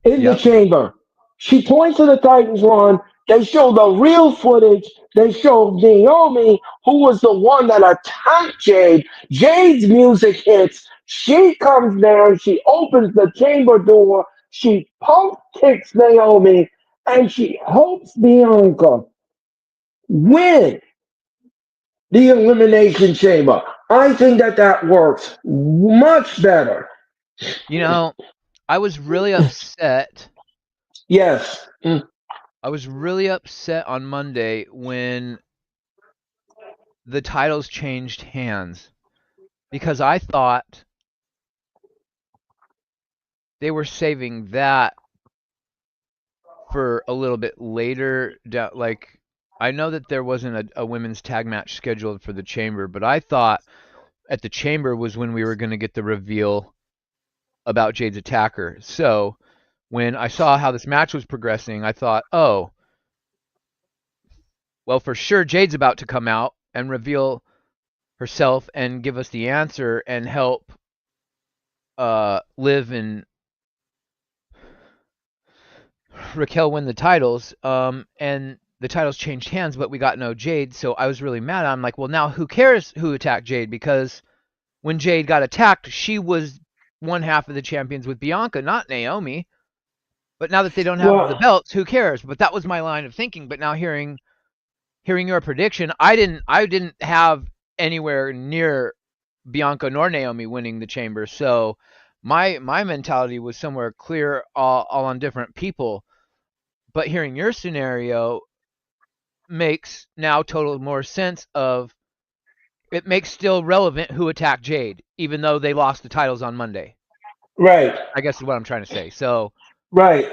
in the Yep. chamber. She points to the Titans line. They show the real footage. They show Naomi, who was the one that attacked Jade. Jade's music hits. She comes down. She opens the chamber door. She pump kicks Naomi, and she hopes Bianca win the Elimination Chamber. I think that works much better. You know, I was really upset. Yes. Mm. I was really upset on Monday when the titles changed hands because I thought they were saving that for a little bit later. Like, I know that there wasn't a women's tag match scheduled for the Chamber, but I thought at the Chamber was when we were going to get the reveal about Jade's attacker. So when I saw how this match was progressing, I thought, oh, well, for sure Jade's about to come out and reveal herself and give us the answer and help Liv and Raquel win the titles. And the titles changed hands, but we got no Jade. So I was really mad. I'm like, well, now who cares who attacked Jade? Because when Jade got attacked, she was one half of the champions with Bianca, not Naomi. But now that they don't have the Well, belts, who cares? But that was my line of thinking. But now hearing your prediction, I didn't have anywhere near Bianca nor Naomi winning the chamber. So my mentality was somewhere clear, all on different people. But hearing your scenario makes now total more sense of it makes still relevant who attacked Jade, even though they lost the titles on Monday. right, I guess is what I'm trying to say. So right.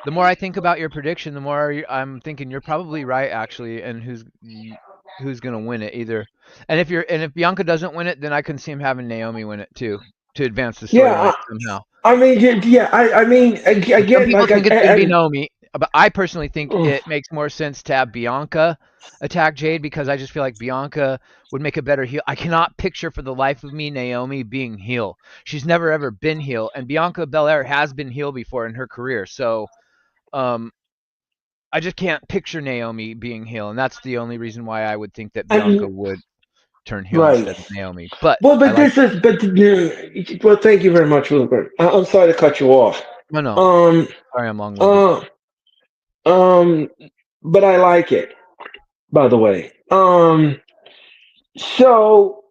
the more I think about your prediction, the more I'm thinking you're probably right, actually. And who's gonna win it either. And if Bianca doesn't win it, then I can see him having Naomi win it too to advance the storyline Yeah, somehow. I mean, yeah, I mean, Some again, people like think it's gonna be Naomi, but I personally think it makes more sense to have Bianca attack Jade because I just feel like Bianca would make a better heel. I cannot picture for the life of me Naomi being heel. She's never ever been heel, and Bianca Belair has been heel before in her career. So um, I just can't picture Naomi being heel, and that's the only reason why I would think that I Bianca mean, would turn heel right. instead of Naomi. But Well, I but like. this is, but well, thank you very much, Wilbur. I'm sorry to cut you off. No, no. Um, Sorry, I'm long-winded. uh, um, but I like it. By the way, so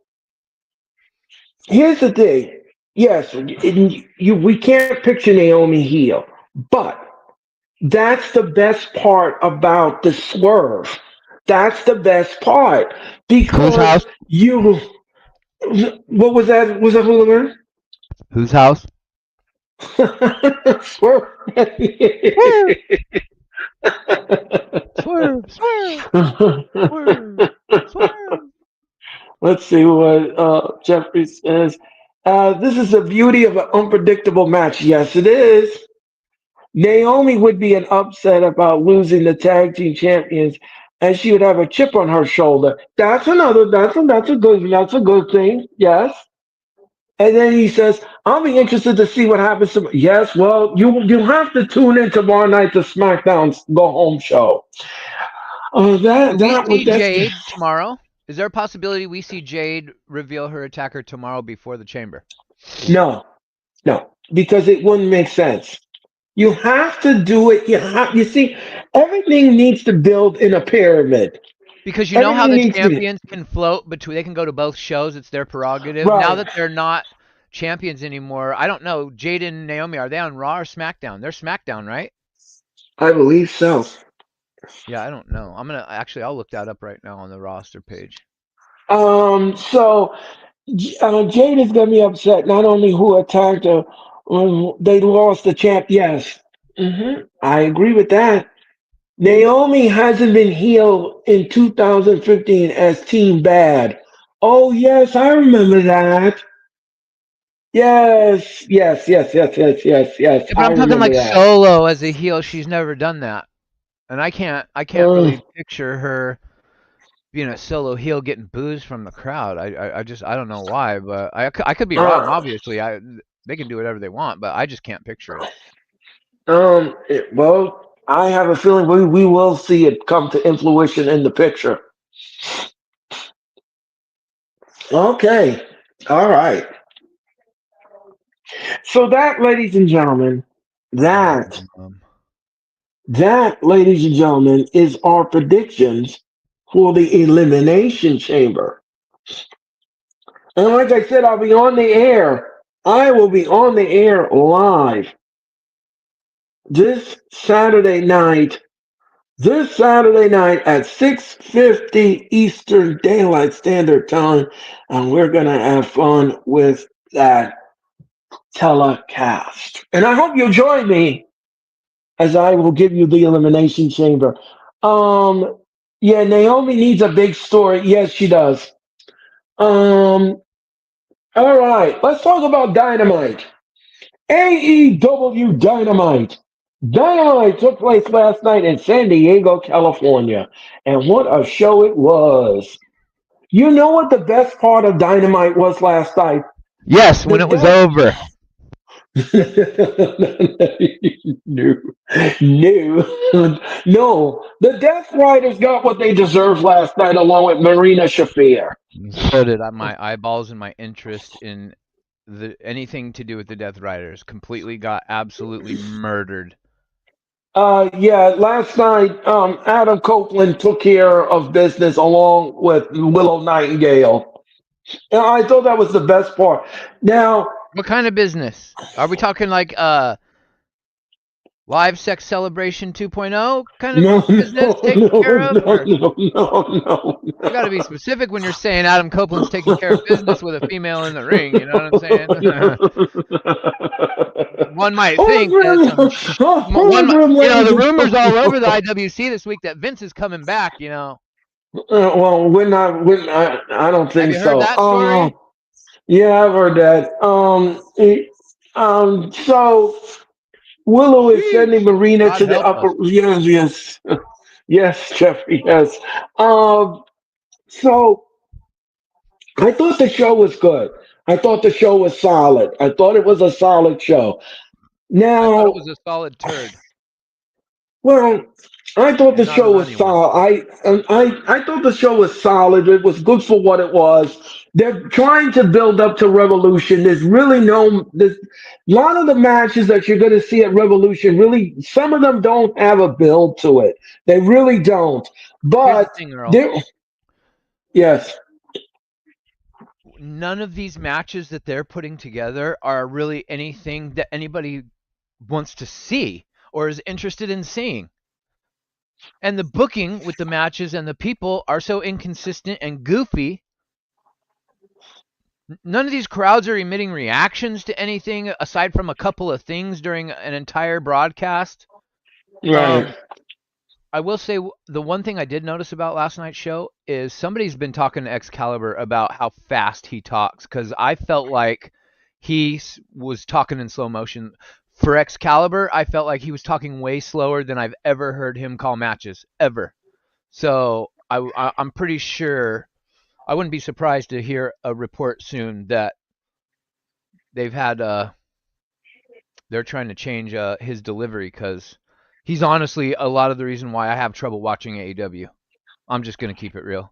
here's the thing. Yes, we can't picture Naomi heel, but that's the best part about the swerve. That's the best part Whose because house? you. What was that? Was that Hooligans? Whose house? Swerve. Swerve, swerve, swerve, swerve, swerve. Let's see what Jeffrey says. This is the beauty of an unpredictable match. Yes, it is. Naomi would be an upset about losing the tag team champions, and she would have a chip on her shoulder. That's another. That's a good thing. Yes. And then he says, "I'll be interested to see what happens to." Yes. Well, you have to tune in tomorrow night to SmackDown's Go Home show. Do we see That's Jade tomorrow? Is there a possibility we see Jade reveal her attacker tomorrow before the chamber? no, no, because it wouldn't make sense. You have to do it. You see, everything needs to build in a pyramid. Because you know how Everything the needs to be champions can float between, they can go to both shows, it's their prerogative. Now right. that they're not champions anymore, I don't know, Jade and Naomi, are they on Raw or SmackDown? They're SmackDown, right? I believe so. Yeah, I don't know. I'll look that up right now on the roster page. So Jade is gonna be upset. Not only who attacked her, they lost the champ. Yes, I agree with that. Naomi hasn't been healed in 2015 as Team Bad. Oh yes, I remember that. Yes. Yeah, but I I'm talking remember like that. solo as a heel, she's never done that. And I can't Uh, really picture her being a solo heel getting boos from the crowd. I don't know why, but I could be wrong. uh, Obviously, they can do whatever they want, but I just can't picture it. well, I have a feeling we will see it come to influation in the picture. Okay. All right. So that, ladies and gentlemen, that Um, ladies and gentlemen, is our predictions for the Elimination Chamber. And like I said, I'll be on the air. I will be on the air live this Saturday night. This Saturday night at 6:50 Eastern Daylight Standard Time, and we're gonna have fun with that telecast. And I hope you'll join me as I will give you the Elimination Chamber. Um, yeah, Naomi needs a big story. Yes, she does. Um, all right, let's talk about Dynamite. AEW Dynamite. Dynamite took place last night in San Diego, California. And what a show it was. You know what the best part of Dynamite was last night? yes, The when it was death. over. No, no. The Death Riders got what they deserved last night, along with Marina Shafir. So did my eyeballs and my interest in the anything to do with the Death Riders completely got absolutely murdered. Yeah, last night, Adam Copeland took care of business along with Willow Nightingale. And I thought that was the best part. Now, What kind of business? Are we talking like live sex celebration 2.0 kind of no, business no, taken care no, of, no, or no, no, you got to be specific when you're saying Adam Copeland's taking care of business with a female in the ring. You know what I'm saying? One might think that one, Hologram, the ladies and rumors all over the gentlemen. IWC this week that Vince is coming back. Well, we're not. I don't Have think you heard so. that story? Yeah, I've heard that. So Willow is sending Sheesh. Marina God to the help upper. us. Yes, yes, yes, Jeffrey. Yes. Um. So I thought the show was good. I thought the show was solid. I thought it was a solid show. I thought it Now, was a solid turd. well, I thought the Not a show was runny one. solid. I thought the show was solid. It was good for what it was. They're trying to build up to Revolution. There's a lot of the matches that you're going to see at Revolution. Really, some of them don't have a build to it. They really don't. Here's the But thing, Earl. there, yes, None of these matches that they're putting together are really anything that anybody wants to see or is interested in seeing. And the booking with the matches and the people are so inconsistent and goofy. None of these crowds are emitting reactions to anything aside from a couple of things during an entire broadcast. right. Um, I will say the one thing I did notice about last night's show is somebody's been talking to Excalibur about how fast he talks because I felt like he was talking in slow motion. For Excalibur, I felt like he was talking way slower than I've ever heard him call matches ever. So I'm pretty sure I wouldn't be surprised to hear a report soon that they've had they're trying to change his delivery because he's honestly a lot of the reason why I have trouble watching AEW. I'm just gonna keep it real.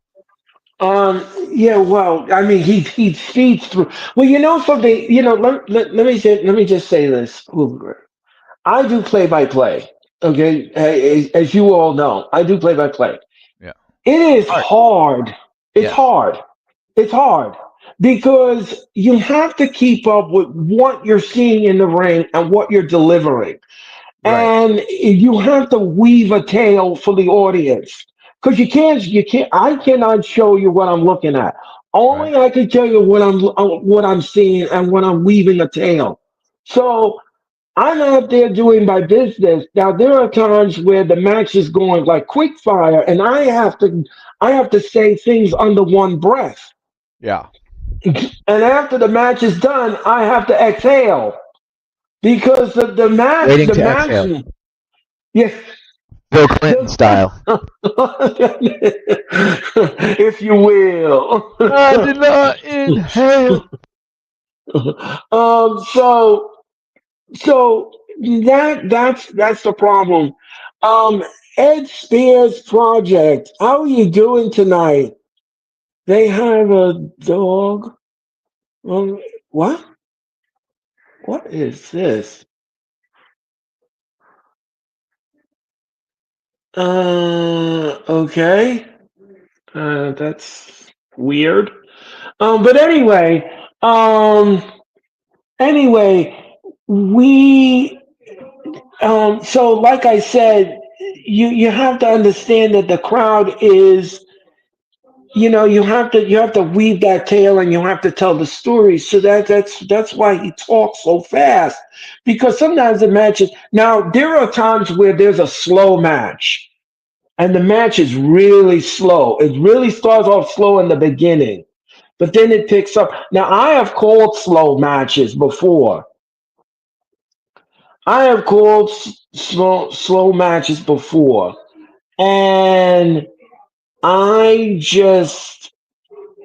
Yeah, well, I mean, he feeds through. Well, you know something. Let me just say this. I do play by play. Okay, as you all know, I do play by play. Yeah, It it's is hard. hard. It's Yes, hard. It's hard because you have to keep up with what you're seeing in the ring and what you're delivering, right, and you have to weave a tale for the audience because you can't. I cannot show you what I'm looking at. right. Only I can tell you what I'm seeing and what I'm weaving a tale. So I'm out there doing my business. Now there are times where the match is going like quick fire, and I have to say things under one breath. Yeah, And after the match is done, I have to exhale because waiting the to match, exhale, yes, Bill Clinton the, style. if you will. I did not inhale. So that's the problem. Um, Ed Spears project. How are you doing tonight? They have a dog. What? What is this? Okay. That's weird. But anyway, we so like I said, you have to understand that the crowd is, you have to weave that tale and you have to tell the story. So that's why he talks so fast, because sometimes the matches, now there are times where there's a slow match and the match is really slow. It really starts off slow in the beginning, but then it picks up. Now I have called slow matches before. I have called slow matches before, and I just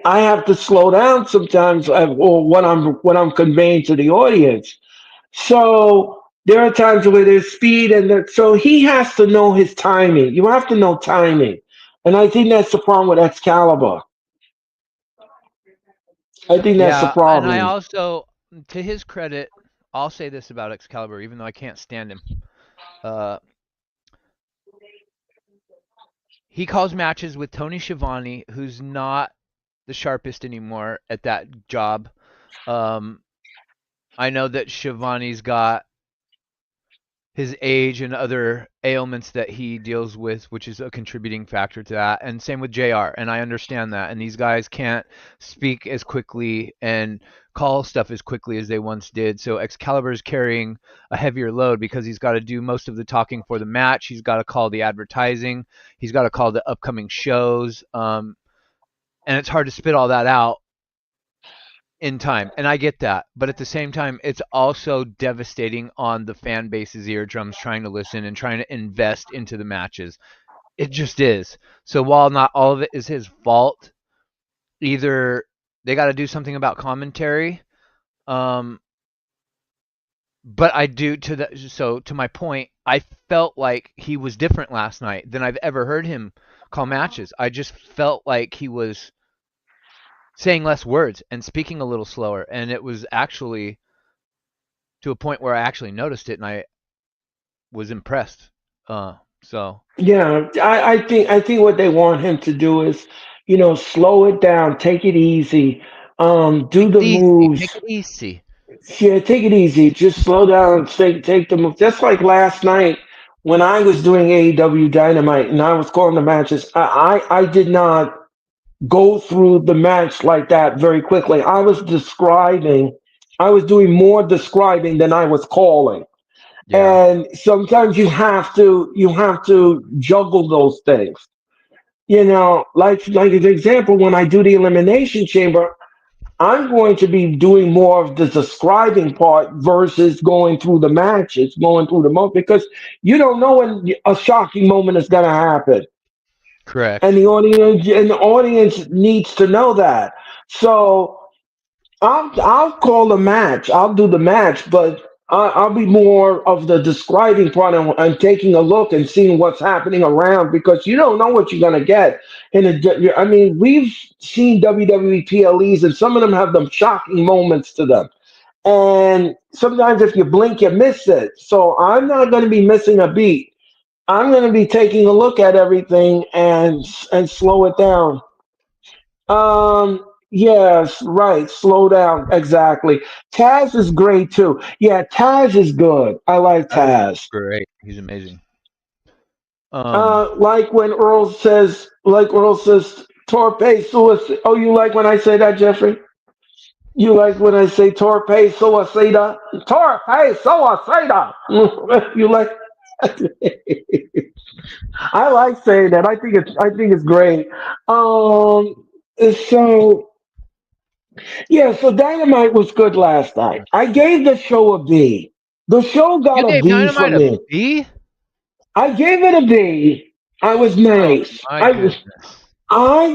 I have to slow down sometimes, or what I'm conveying to the audience. So there are times where there's speed, so he has to know his timing. You have to know timing, and I think that's the problem with Excalibur. I think that's the Yeah, and I problem. also, to his credit, I'll say this about Excalibur, even though I can't stand him. Uh, he calls matches with Tony Schiavone, who's not the sharpest anymore at that job. Um, I know that Schiavone's got his age and other ailments that he deals with, which is a contributing factor to that. And same with JR. And I understand that. And these guys can't speak as quickly and call stuff as quickly as they once did. So Excalibur is carrying a heavier load because he's got to do most of the talking for the match. He's got to call the advertising. He's got to call the upcoming shows. And it's hard to spit all that out in time, and I get that. But at the same time, it's also devastating on the fan base's eardrums trying to listen and trying to invest into the matches. It just is. So while not all of it is his fault, either they got to do something about commentary. Um, but I do to the so to my point, I felt like he was different last night than I've ever heard him call matches. I just felt like he was saying less words and speaking a little slower, and it was actually to a point where I actually noticed it and I was impressed. So Yeah, I think what they want him to do is, slow it down, take it easy, do take the it easy. Take moves. it easy. Yeah, take it easy. Just slow down and take the move. Just like last night when I was doing AEW Dynamite and I was calling the matches, I did not go through the match like that very quickly. I was describing. I was doing more describing than I was calling. Yeah, And sometimes you have to juggle those things. Like an example, when I do the elimination chamber, I'm going to be doing more of the describing part versus going through the matches, going through the moment, because you don't know when a shocking moment is going to happen, and correct. the audience needs to know that. So I'll call the match. I'll do the match, but I'll be more of the describing part and taking a look and seeing what's happening around, because you don't know what you're gonna get. I mean, we've seen WWE PLEs, and some of them have them shocking moments to them. And sometimes if you blink, you miss it. So I'm not going to be missing a beat. I'm going to be taking a look at everything and slow it down. Yes, right. Slow down. Exactly. Taz is great too. Yeah, Taz is good. I like That is Taz. great. He's amazing. Um, Like when Earl says, torpe suicida. Oh, you like when I say that, Jeffrey? You like when I say torpe suicida? Torpe suicida. You like? I like saying that. I think it's great. Um. So yeah, so Dynamite was good last night. I gave the show a B. The show got you a gave B for Dynamite a me. B? I gave it a B. I was Oh nice. my I was goodness. I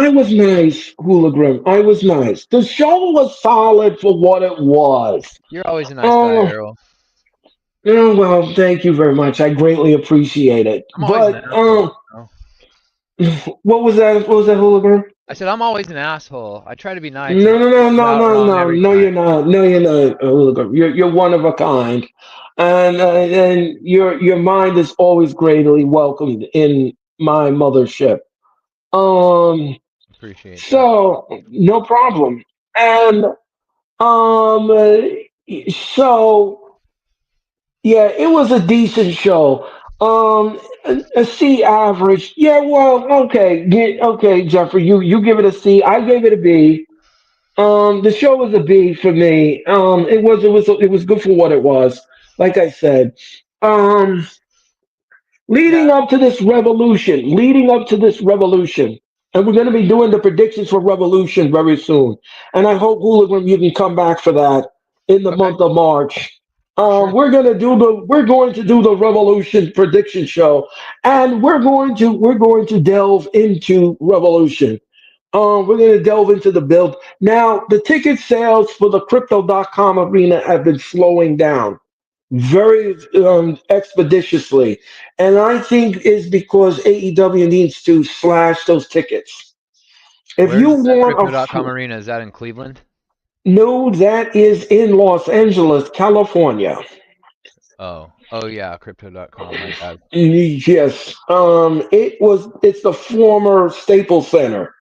was nice, Hologram. I was nice. The show was solid for what it was. You're always a nice guy, Oh, Earl. well, thank you very much. I greatly appreciate it. I'm always an But asshole. You know? what was that? What was that, Hologram? I said I'm always an asshole. I try to be nice and No, no, no, comes no, out no, wrong no, every no. time. You're not. No, you're not. Look, you're one of a kind, and your mind is always greatly welcomed in my mothership. Um, Appreciate that. so no problem. And so yeah, it was a decent show. A C average. Yeah, well, okay, okay, Jeffrey, you give it a C. I gave it a B. The show was a B for me. It was good for what it was. Like I said, um, Yeah, leading up to this revolution, and we're going to be doing the predictions for Revolution very soon. And I hope Hooligan, you can come back for that in the okay. month of March. Sure. We're going to do the Revolution prediction show, and we're going to delve into Revolution. We're going to delve into the build. Now, the ticket sales for the Crypto.com arena have been slowing down very expeditiously. And I think is because AEW needs to slash those tickets. If Where's you the want Crypto.com arena? Is that in Cleveland? no, that is in Los Angeles, California. Oh yeah, Crypto.com. My bad. Yes. It's the former Staples Center.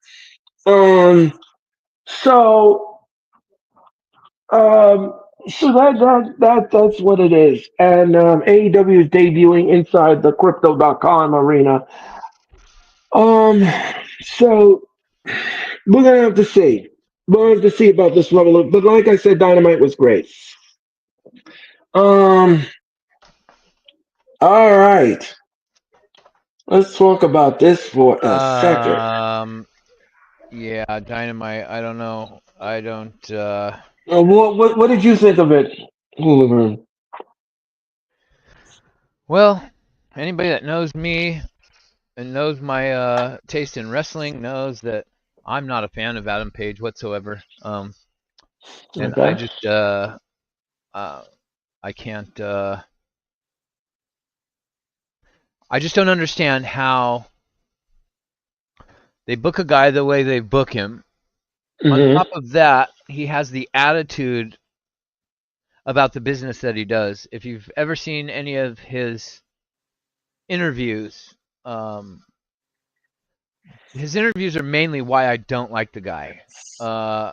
Um, so, um, So that's what it is. And AEW is debuting inside the Crypto.com arena. Um, so we're gonna have to see. We'll have to see about this level of, but like I said, Dynamite was great. Um, all right. Let's talk about this for a second. Um, yeah, Dynamite. I don't know. I don't. What did you think of it, Hooligan? Well, anybody that knows me and knows my taste in wrestling knows that I'm not a fan of Adam Page whatsoever. And I Okay. just uh, I can't. I just don't understand how they book a guy the way they book him. On Mm-hmm. top of that, he has the attitude about the business that he does. If you've ever seen any of his interviews, um, his interviews are mainly why I don't like the guy. Uh,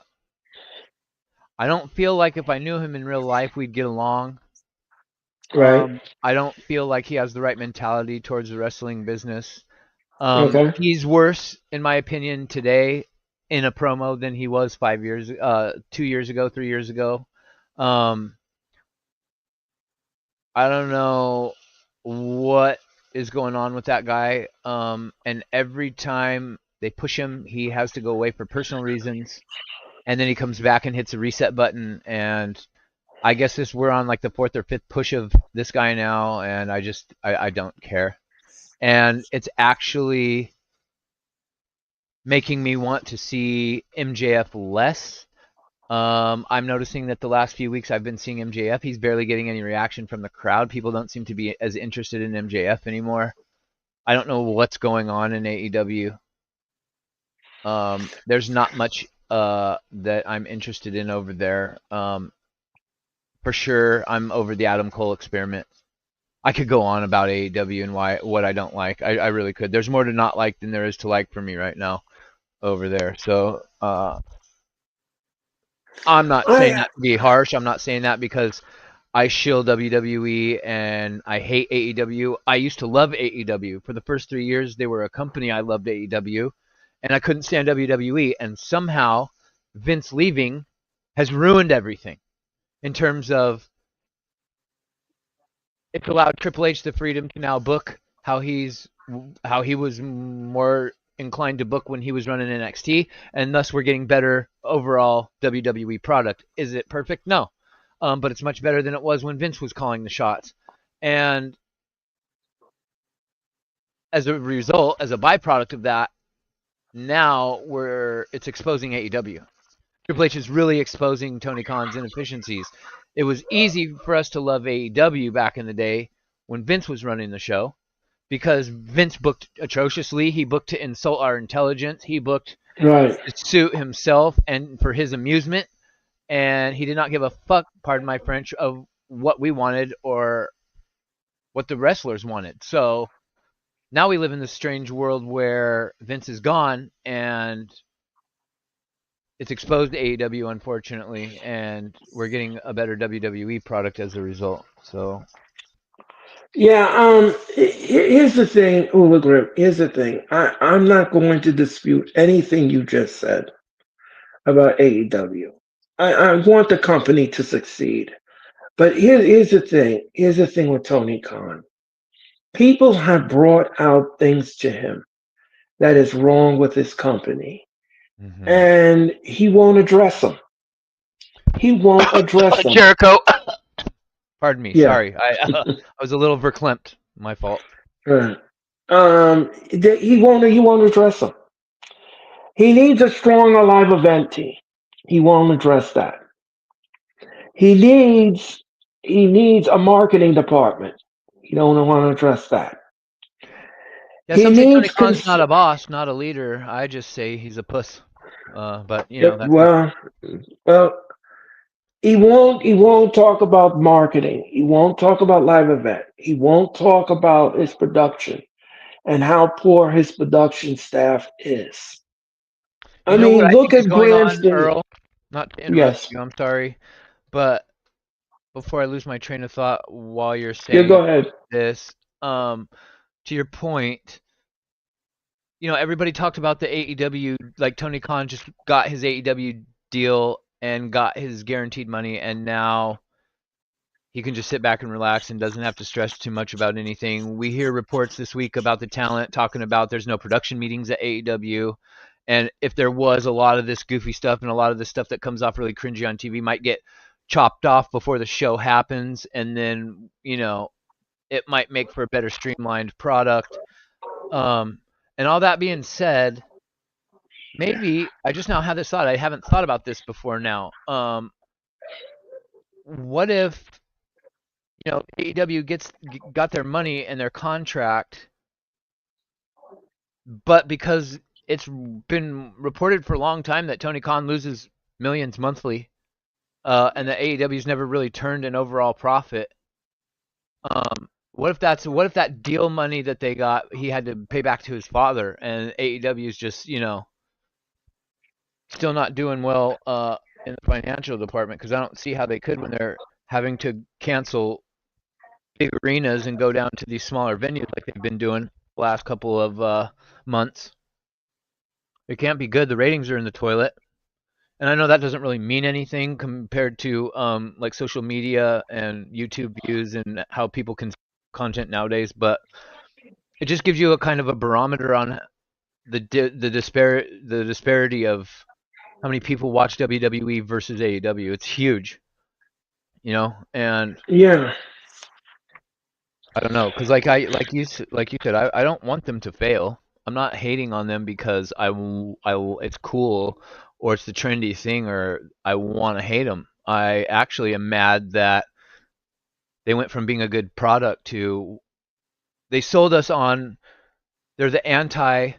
I don't feel like if I knew him in real life, we'd get along. Right. I don't feel like he has the right mentality towards the wrestling business. Okay. He's worse, in my opinion, today in a promo than he was 5 years, 2 years ago, 3 years ago. Um, I don't know what is going on with that guy. And every time they push him, he has to go away for personal reasons, and then he comes back and hits the reset button. And I guess this we're on like the fourth or fifth push of this guy now, and I don't care. And it's actually making me want to see MJF less. I'm noticing that the last few weeks I've been seeing MJF. He's barely getting any reaction from the crowd. People don't seem to be as interested in MJF anymore. I don't know what's going on in AEW. There's not much that I'm interested in over there. For sure, I'm over the Adam Cole experiment. I could go on about AEW and why what I don't like. I really could. There's more to not like than there is to like for me right now over there. So I'm not saying I that to be harsh. I'm not saying that because I shill WWE and I hate AEW. I used to love AEW. For the first 3 years, they were a company I loved AEW, and I couldn't stand WWE. And somehow, Vince leaving has ruined everything in terms of it's allowed Triple H the freedom to now book how he was more inclined to book when he was running NXT, and thus we're getting better overall WWE product. Is it perfect? No, but it's much better than it was when Vince was calling the shots. And as a result, as a byproduct of that, now we're it's exposing AEW. Triple H is really exposing Tony Khan's inefficiencies. It was easy for us to love AEW back in the day when Vince was running the show because Vince booked atrociously. He booked to insult our intelligence. He booked right. to suit himself and for his amusement. And he did not give a fuck, pardon my French, of what we wanted or what the wrestlers wanted. So now we live in this strange world where Vince is gone and it's exposed to AEW, unfortunately, and we're getting a better WWE product as a result. So, Yeah. Here's the thing, Hologram. Here's the thing. I'm not going to dispute anything you just said about AEW. I want the company to succeed. But here's the thing. Here's the thing with Tony Khan. People have brought out things to him that is wrong with his company, mm-hmm. and he won't address them. He won't address them. Jericho, pardon me, Yeah. sorry, I was a little verklempt. My fault. Right. He won't address them. He needs a stronger live event team. He won't address that. He needs he needs a marketing department. He don't want to address that. Yeah, He some say Tony needs Khan's cons. not a boss, not a leader. I just say he's a puss. But you know that's just Well, he won't talk about marketing. He won't talk about live event. He won't talk about his production and how poor his production staff is. I you know what mean, I look think is at going on, Grandstand. Earl. Not to interrupt Yes. you, I'm sorry, but before I lose my train of thought while you're Yeah, saying go ahead. this, to your point, everybody talked about the AEW, like Tony Khan just got his AEW deal and got his guaranteed money, and now he can just sit back and relax and doesn't have to stress too much about anything. We hear reports this week about the talent talking about there's no production meetings at AEW. And if there was, a lot of this goofy stuff and a lot of this stuff that comes off really cringy on TV might get chopped off before the show happens. And then, it might make for a better streamlined product. Um, and all that being said, maybe I just now had this thought. I haven't thought about this before now. What if AEW got their money and their contract, but because it's been reported for a long time that Tony Khan loses millions monthly, and that AEW's never really turned an overall profit. What if that deal money that they got he had to pay back to his father, and AEW's just still not doing well in the financial department, because I don't see how they could when they're having to cancel big arenas and go down to these smaller venues like they've been doing the last couple of months. It can't be good. The ratings are in the toilet. And I know that doesn't really mean anything compared to like social media and YouTube views and how people consume content nowadays, but it just gives you a kind of a barometer on the disparity of how many people watch WWE versus AEW. It's huge, and Yeah. I don't know, because like you said, I don't want them to fail. I'm not hating on them because it's cool or it's the trendy thing or I want to hate them. I actually am mad that they went from being a good product to they sold us on they're the anti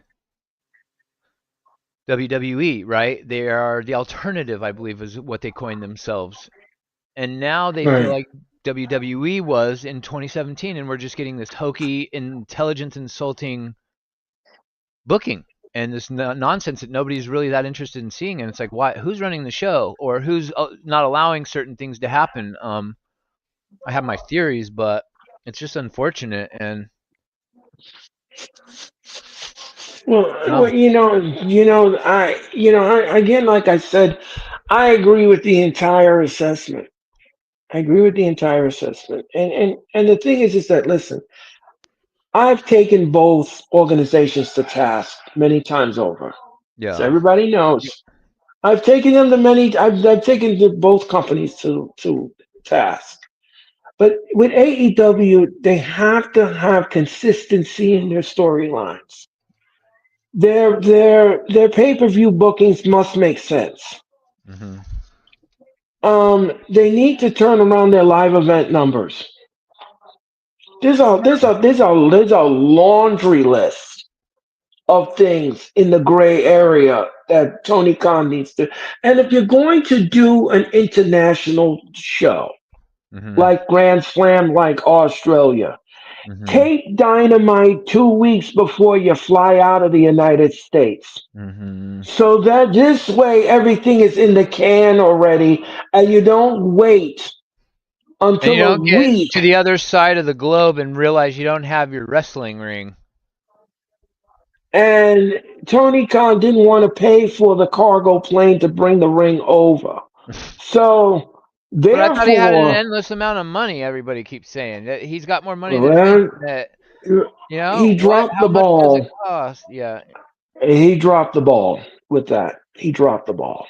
WWE, right? They are the alternative, I believe, is what they coined themselves. And now they feel Right. like WWE was in 2017, and we're just getting this hokey, intelligence insulting booking and this nonsense that nobody's really that interested in seeing. And it's like, why? Who's running the show, or who's not allowing certain things to happen? I have my theories, but it's just unfortunate, and Well, no, again, like I said, I agree with the entire assessment. I agree with the entire assessment. And the thing is that listen, I've taken both organizations to task many times over. So yeah, everybody knows. I've taken both companies to task. But with AEW, they have to have consistency in their storylines. Their pay-per-view bookings must make sense. hmm They need to turn around their live event numbers. There's a laundry list of things in the gray area that Tony Khan needs to. And if you're going to do an international show hmm like Grand Slam, like Australia, hmm take Dynamite 2 weeks before you fly out of the United States. hmm So that this way everything is in the can already, and you don't wait and you until a don't get week. to the other side of the globe and realize you don't have your wrestling ring. And Tony Khan didn't want to pay for the cargo plane to bring the ring over. So But I thought he had an therefore, endless amount of money. Everybody keeps saying that he's got more money than Vince. well, That he what? dropped How the much does it ball. cost? Yeah. He dropped the ball with that. He dropped the ball.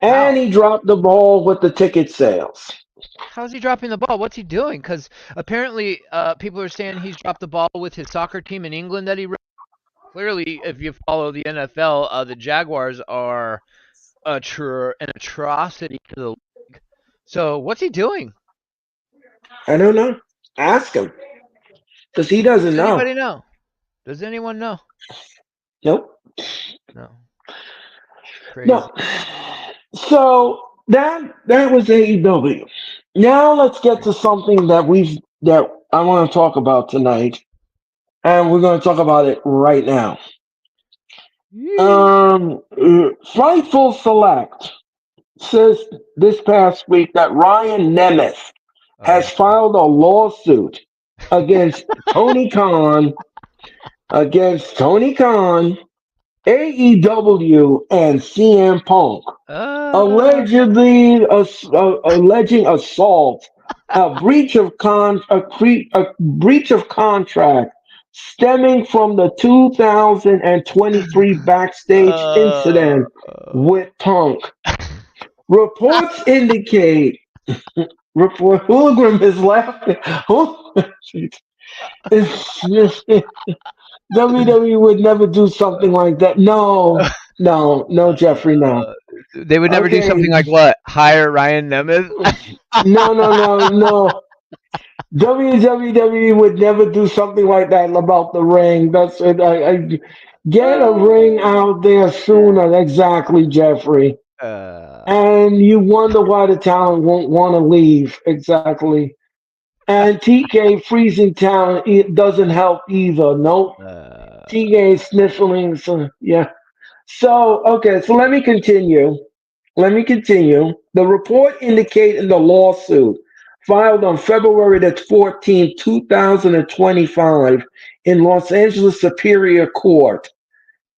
And How? he dropped the ball with the ticket sales. How's he dropping the ball? What's he doing? Because apparently, people are saying he's dropped the ball with his soccer team in England that he. Clearly, if you follow the NFL, the Jaguars are an atrocity to the league. So what's he doing? I don't know. Ask him because he doesn't Does know. anybody know? Does anyone know? Nope. No. No. Crazy. So that was AEW. Now let's get to something that I want to talk about tonight, and we're going to talk about it right now. Yee. Fightful Select says this past week that Ryan Nemeth has Uh, filed a lawsuit against Tony Khan, against Tony Khan, AEW, and CM Punk, uh, alleging assault, a breach of contract stemming from the 2023 backstage uh, incident with Punk. Reports indicate Hologram is laughing. WWE would never do something like that. No, no, no, Jeffrey, no. uh, they would never do something Okay, like what? Hire Ryan Nemeth? no, no, no, no. WWE would never do something like that about the ring. That's it. Get a ring out there sooner. Exactly, Jeffrey. Uh, And you wonder why the talent won't want to leave. Exactly. And TK freezing talent doesn't help either. Nope. uh, TK is sniffling. So, yeah. So, okay, so let me continue. Let me continue. The report indicated in the lawsuit filed on February the 14th, 2025 in Los Angeles Superior Court.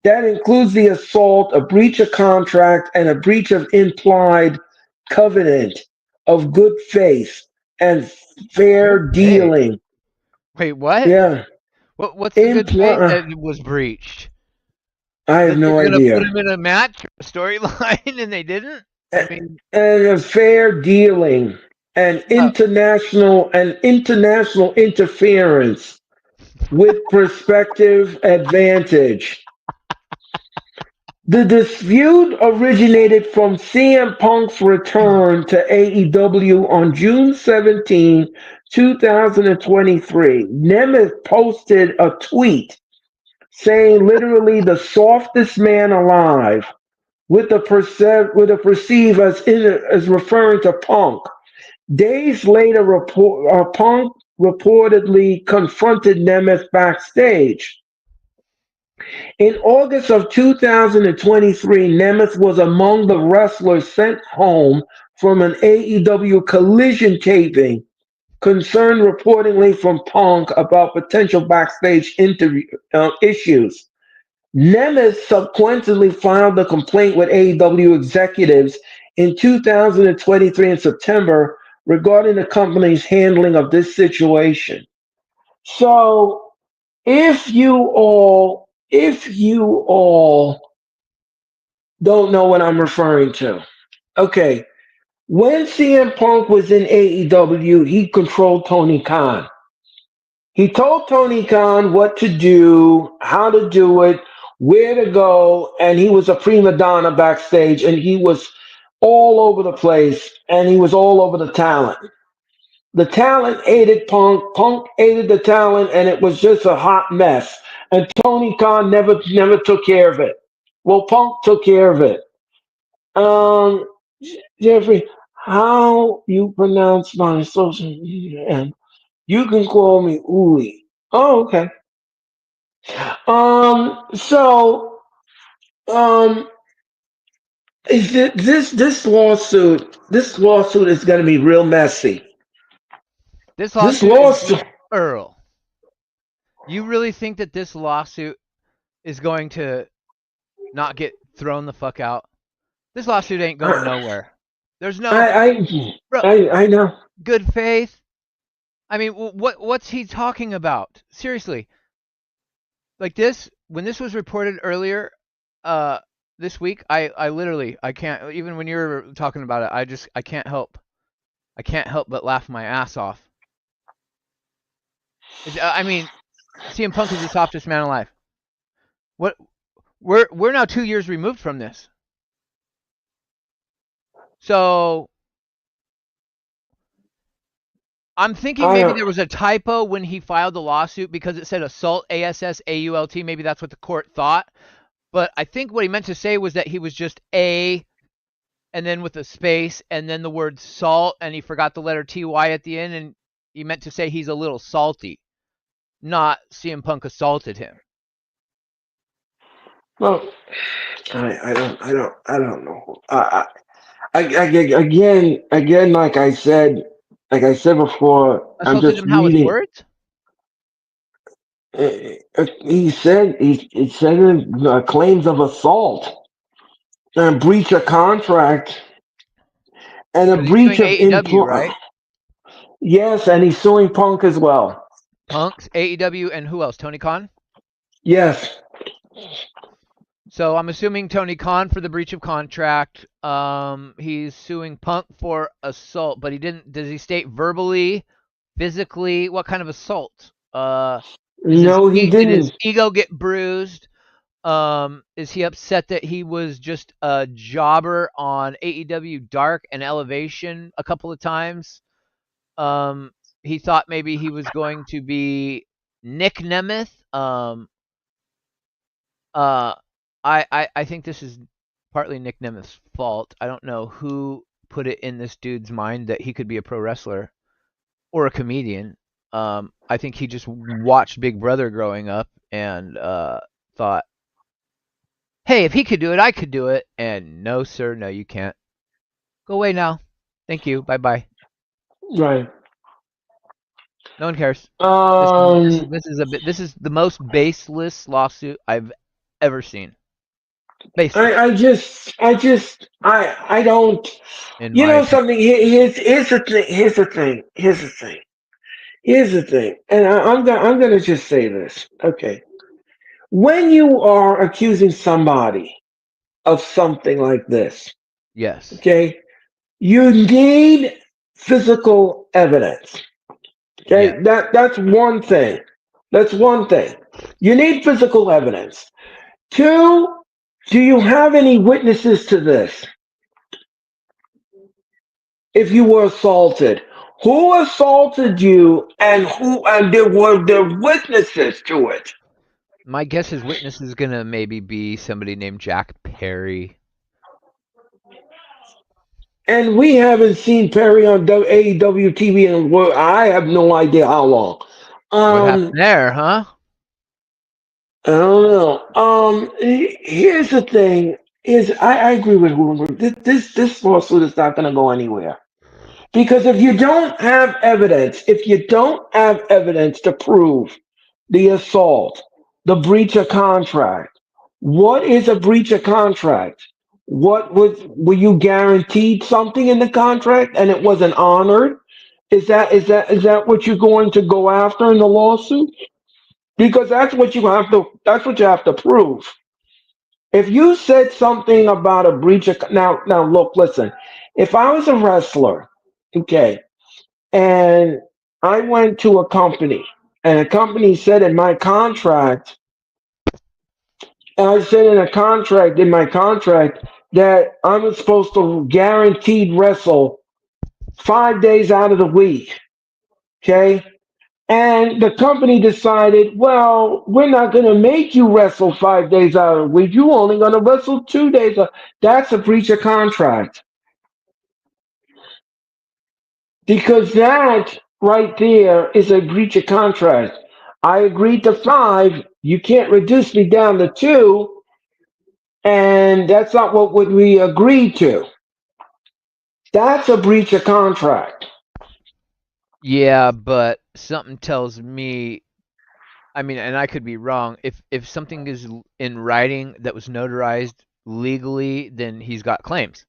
That includes the assault, a breach of contract, and a breach of implied covenant of good faith and good fair faith. dealing. Wait, what? Yeah, What's the good faith imply. that was breached? I have That they no were gonna put idea. him in a match storyline and they didn't? I mean, And a fair dealing and uh, international interference with prospective advantage. The dispute originated from CM Punk's return to AEW on June 17, 2023. Nemeth posted a tweet saying literally the softest man alive with a perceive as referring to Punk. Days later, Punk reportedly confronted Nemeth backstage. In August of 2023, Nemeth was among the wrestlers sent home from an AEW collision taping, concerned reportedly from Punk about potential backstage interview issues. Nemeth subsequently filed a complaint with AEW executives in 2023 in September regarding the company's handling of this situation. So, if you all don't know what I'm referring to, okay, when CM Punk was in AEW, he controlled Tony Khan. He told Tony Khan what to do, how to do it, where to go, and he was a prima donna backstage, and he was all over the place, and he was all over the talent. The talent aided Punk, Punk aided the talent, and it was just a hot mess. And Tony Khan never took care of it. Well, Punk took care of it. Um, Jeffrey, how you pronounce my social media? And you can call me Uli. Oh, okay. So, um, this lawsuit is going to be real messy. this This lawsuit is lawsuit, Earl. You really think that this lawsuit is going to not get thrown the fuck out? This lawsuit ain't going I, nowhere. There's no I, bro, I know. good faith. I mean, what's he talking about? Seriously, like this when this was reported earlier, uh, this week, I literally I can't even when you were talking about it, I can't help. I can't help but laugh my ass off. I mean, CM Punk is the softest man alive. What we're now 2 years removed from this, so I'm thinking I maybe don't. there was a typo when he filed the lawsuit because it said assault ASSAULT. Maybe that's what the court thought. But I think what he meant to say was that he was just A and then with a space and then the word salt and he forgot the letter TY at the end and he meant to say he's a little salty, not CM Punk assaulted him. Well, I don't know. Again, like I said. Like I said before, I'm Assaulted just him how, with reading. words? He said claims of assault and breach of contract and a Because he's breach suing of AEW, employ. right? Yes, and he's suing Punk as well. Punk's AEW, and who else? Tony Khan? Yes. So I'm assuming Tony Khan for the breach of contract. He's suing Punk for assault, but he didn't. Does he state verbally, physically? What kind of assault? No, he Did his didn't. ego get bruised? Is he upset that he was just a jobber on AEW Dark and Elevation a couple of times? Um, he thought maybe he was going to be Nick Nemeth. Uh, I think this is partly Nick Nemeth's fault. I don't know who put it in this dude's mind that he could be a pro wrestler or a comedian. I think he just watched Big Brother growing up and thought, "Hey, if he could do it, I could do it." And no, sir, no, you can't. Go away now. Thank you. Bye bye. Right. No one cares. Um, This is the most baseless lawsuit I've ever seen. Baseless, I don't. in You my know opinion. something? Here's the thing. Here's the thing. Here's the thing. Here's the thing. And I'm gonna just say this. Okay. When you are accusing somebody of something like this, Yes. okay, you need physical evidence. Yes. Okay, that's one thing. That's one thing. You need physical evidence. Two, do you have any witnesses to this? If you were assaulted, who assaulted you, and there were there witnesses to it? My guess is witness is gonna maybe be somebody named Jack Perry. And we haven't seen Perry on AEW TV in I have no idea how long. What happened Um, there, huh? I don't know. Here's the thing: is I agree with Hoover. This lawsuit is not going to go anywhere because if you don't have evidence to prove the assault, the breach of contract. What is a breach of contract? Were you guaranteed something in the contract and it wasn't honored? Is that what you're going to go after in the lawsuit? Because that's what you have to prove. If you said something about a breach of now look, listen. If I was a wrestler, okay, and I went to a company and a company said in my contract, and I said in my contract that I was supposed to guaranteed wrestle 5 days out of the week. Okay. And the company decided, well, we're not going to make you wrestle 5 days out of the week. You're only going to wrestle 2 days. That's a breach of contract because that right there is a breach of contract. I agreed to 5. You can't reduce me down to 2. And that's not what we agreed to. That's a breach of contract. Yeah, but something tells me, I mean, and I could be wrong. If something is in writing that was notarized legally, then he's got claims.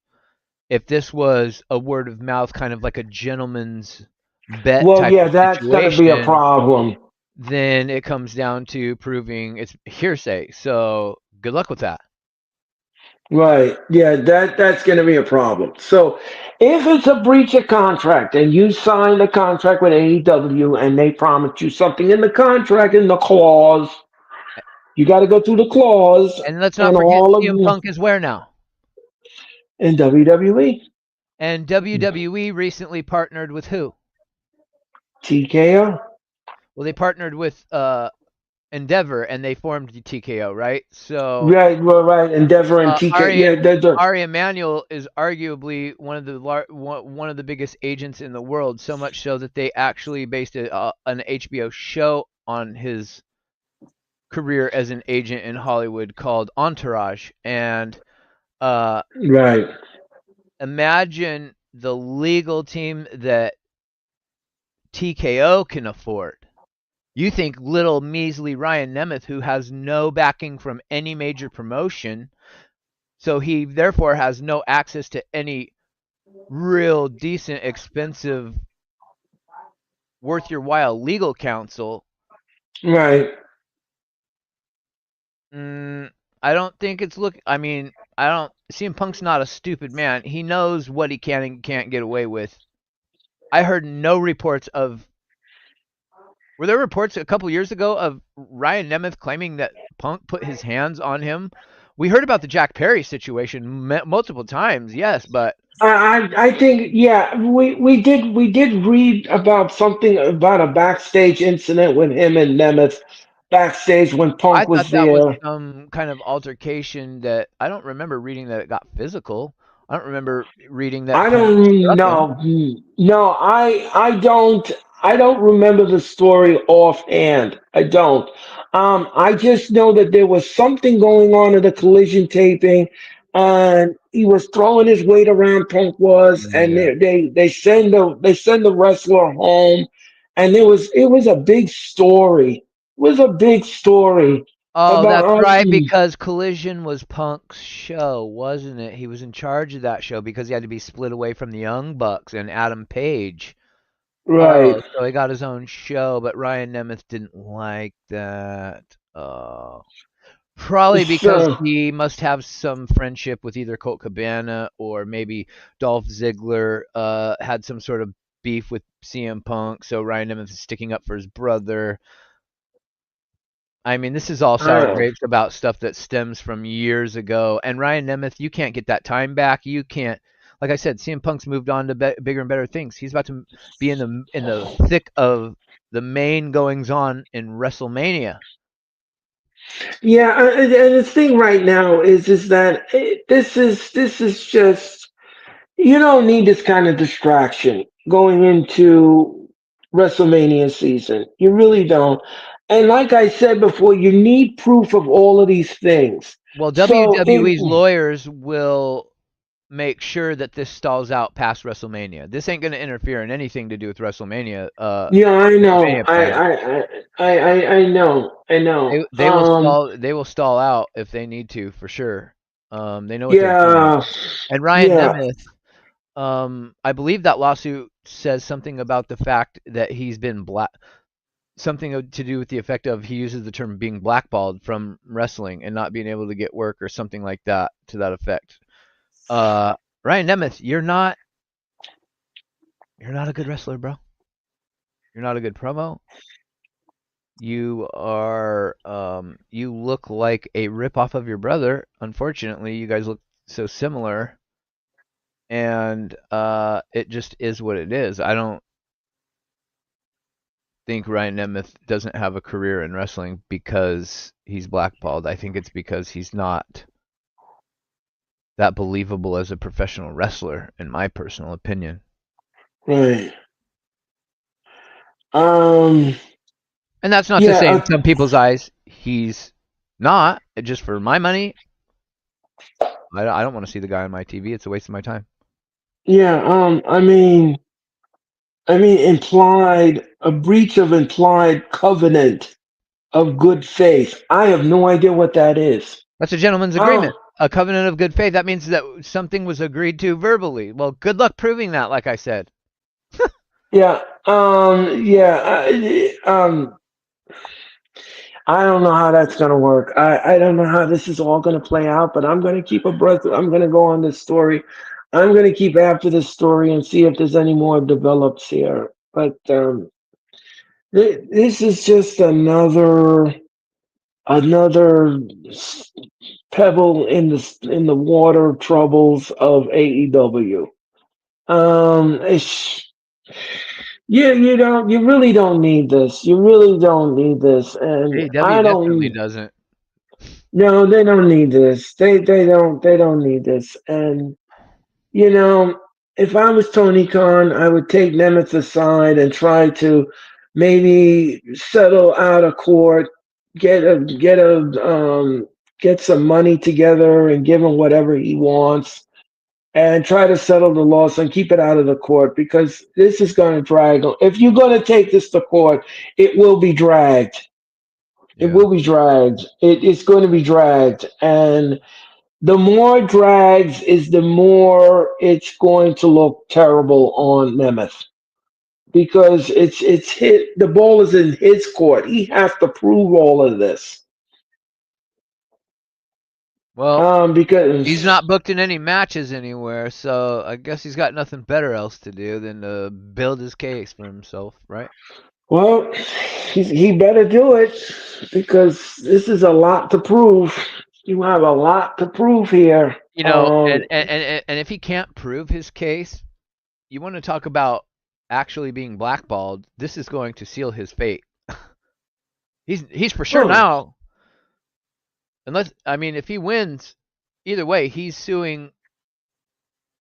If this was a word of mouth, kind of like a gentleman's bet Well, type yeah, of that's going to be a situation, problem. then it comes down to proving it's hearsay. So good luck with that. Right. Yeah, that's going to be a problem. So, if it's a breach of contract and you signed a contract with AEW and they promised you something in the contract in the clause, you got to go through the clause And let's not and forget all of CM you Punk is where now? in WWE. And WWE recently partnered with who? TKO. Well, they partnered with Endeavor and they formed the TKO, right? So Right, well, right. Endeavor and TK. Ari Yeah, they're Ari Emanuel is arguably one of the biggest agents in the world. So much so that they actually based an HBO show on his career as an agent in Hollywood called Entourage. And uh, right. imagine the legal team that TKO can afford. You think little measly Ryan Nemeth, who has no backing from any major promotion, so he therefore has no access to any real decent, expensive, worth your while legal counsel. Right. Mm, I don't think it's look. I mean, I don't. CM Punk's not a stupid man. He knows what he can and can't get away with. I heard no reports of. Were there reports a couple years ago of Ryan Nemeth claiming that Punk put his hands on him? We heard about the Jack Perry situation multiple times, yes, but I think yeah we did read about something about a backstage incident with him and Nemeth backstage when I Punk thought was that was there. some kind of altercation that I don't remember reading that it got physical. I don't remember reading that I Punk don't struck him. know. No, I don't remember the story offhand. I don't. I just know that there was something going on at the collision taping, and he was throwing his weight around. Punk was, and Yeah. they send the wrestler home, and it was a big story. It was a big story Oh, about. that's right, because Collision was Punk's show, wasn't it? He was in charge of that show because he had to be split away from the Young Bucks and Adam Page. Right. Oh, so he got his own show, but Ryan Nemeth didn't like that. Oh. Probably because So he must have some friendship with either Colt Cabana or maybe Dolph Ziggler had some sort of beef with CM Punk, so Ryan Nemeth is sticking up for his brother. I mean, this is all sour I grapes about stuff that stems from years ago. And Ryan Nemeth, you can't get that time back. You can't. Like I said, CM Punk's moved on to bigger and better things. He's about to be in the thick of the main goings on in WrestleMania. Yeah, and the thing right now is that this is just you don't need this kind of distraction going into WrestleMania season. You really don't. And like I said before, you need proof of all of these things. Well, So it WWE's lawyers will make sure that this stalls out past WrestleMania. This ain't going to interfere in anything to do with WrestleMania. yeah, I know. WrestleMania plans. I know. I know. They will stall out if they need to for sure. They know what they're doing. Yeah, And Ryan yeah, Nemeth, I believe that lawsuit says something about the fact that he's been black, something to do with the effect of he uses the term being blackballed from wrestling and not being able to get work or something like that to that effect. Uh, Ryan Nemeth, you're not a good wrestler, bro. You're not a good promo. You look like a ripoff of your brother. Unfortunately, you guys look so similar, and it just is what it is. I don't think Ryan Nemeth doesn't have a career in wrestling because he's blackballed. I think it's because he's not that believable as a professional wrestler, in my personal opinion. right. Um, And that's not to yeah, say in some people's eyes he's not. Just for my money, I don't want to see the guy on my TV. It's a waste of my time. yeah. I mean, implied a breach of implied covenant of good faith. I have no idea what that is. That's a gentleman's Oh, agreement, a covenant of good faith. That means that something was agreed to verbally. Well, good luck proving that, like I said. yeah, yeah. I don't know how that's gonna work. I don't know how this is all gonna play out, but I'm gonna keep abreast. I'm gonna go on this story. I'm gonna keep after this story and see if there's any more develops here. But this is just another pebble in the water troubles of AEW. It's you really don't need this. You really don't need this, and AEW I definitely don't. doesn't. No, they don't need this. They don't need this. And you know, if I was Tony Khan, I would take Nemeth aside and try to maybe settle out of court, get some money together and give him whatever he wants. and try to settle the loss and keep it out of the court because this is going to drag. If you're going to take this to court, it will be dragged. It Yeah. will be dragged. It's going to be dragged, and the more it drags is the more it's going to look terrible on Nemeth because it's hit. The ball is in his court. He has to prove all of this. Well, he's Because not booked in any matches anywhere, so I guess he's got nothing better else to do than to build his case for himself, right? well, he better do it because this is a lot to prove. You have a lot to prove here. You know, and if he can't prove his case, you want to talk about actually being blackballed. This is going to seal his fate. He's for sure Oh, now. Unless I mean, if he wins, either way, he's suing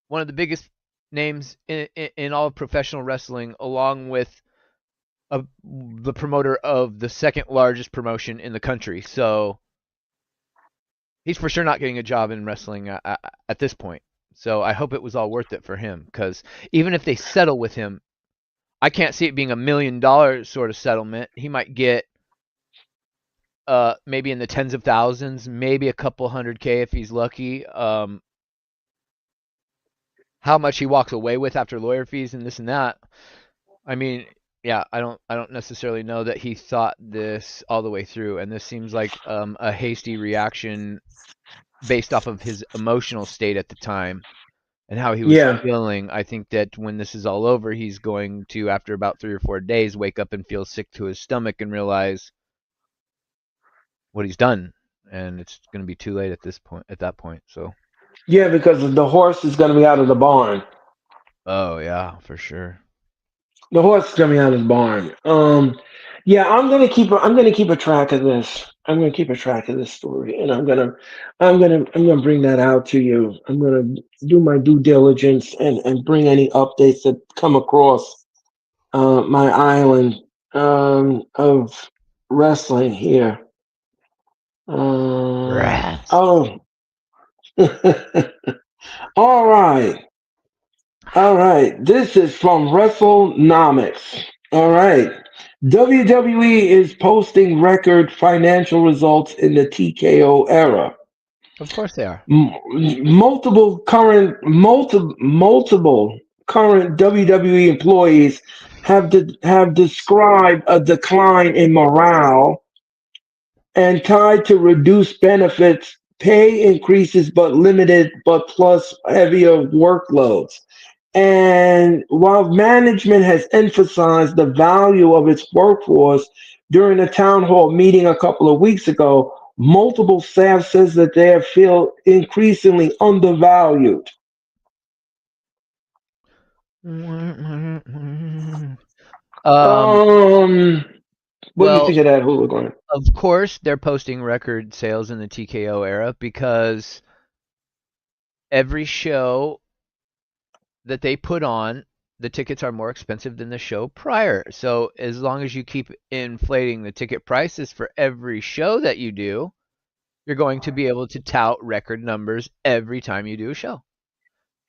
one of the biggest names in all of professional wrestling, along with the promoter of the second largest promotion in the country. So he's for sure not getting a job in wrestling at this point. So I hope it was all worth it for him because even if they settle with him, I can't see it being $1 million sort of settlement. He might get maybe in the tens of thousands, maybe a couple hundred K if he's lucky. How much he walks away with after lawyer fees and this and that. I mean, yeah, I don't necessarily know that he thought this all the way through, and this seems like a hasty reaction based off of his emotional state at the time and how he was yeah. feeling. I think that when this is all over, he's going to, after about 3 or 4 days, wake up and feel sick to his stomach and realize what he's done, and it's going to be too late at this point. At that point, so. Yeah, because the horse is going to be out of the barn. Oh yeah, for sure. The horse is going to be out of the barn. Yeah, I'm gonna keep a track of this. I'm gonna keep a track of this story, and I'm gonna bring that out to you. I'm gonna do my due diligence and bring any updates that come across my island of wrestling here. Rats. Oh, all right. All right, this is from WrestleNomics. All right, WWE is posting record financial results in the TKO era. Of course they are. Multiple current WWE employees have described a decline in morale and tied to reduced benefits, pay increases but plus heavier workloads. And while management has emphasized the value of its workforce during a town hall meeting a couple of weeks ago, multiple staff says that they feel increasingly undervalued. um. Um, what do you Well, think of that, Hooligan? of course they're posting record sales in the TKO era because every show that they put on, the tickets are more expensive than the show prior. So as long as you keep inflating the ticket prices for every show that you do, you're going to be able to tout record numbers every time you do a show.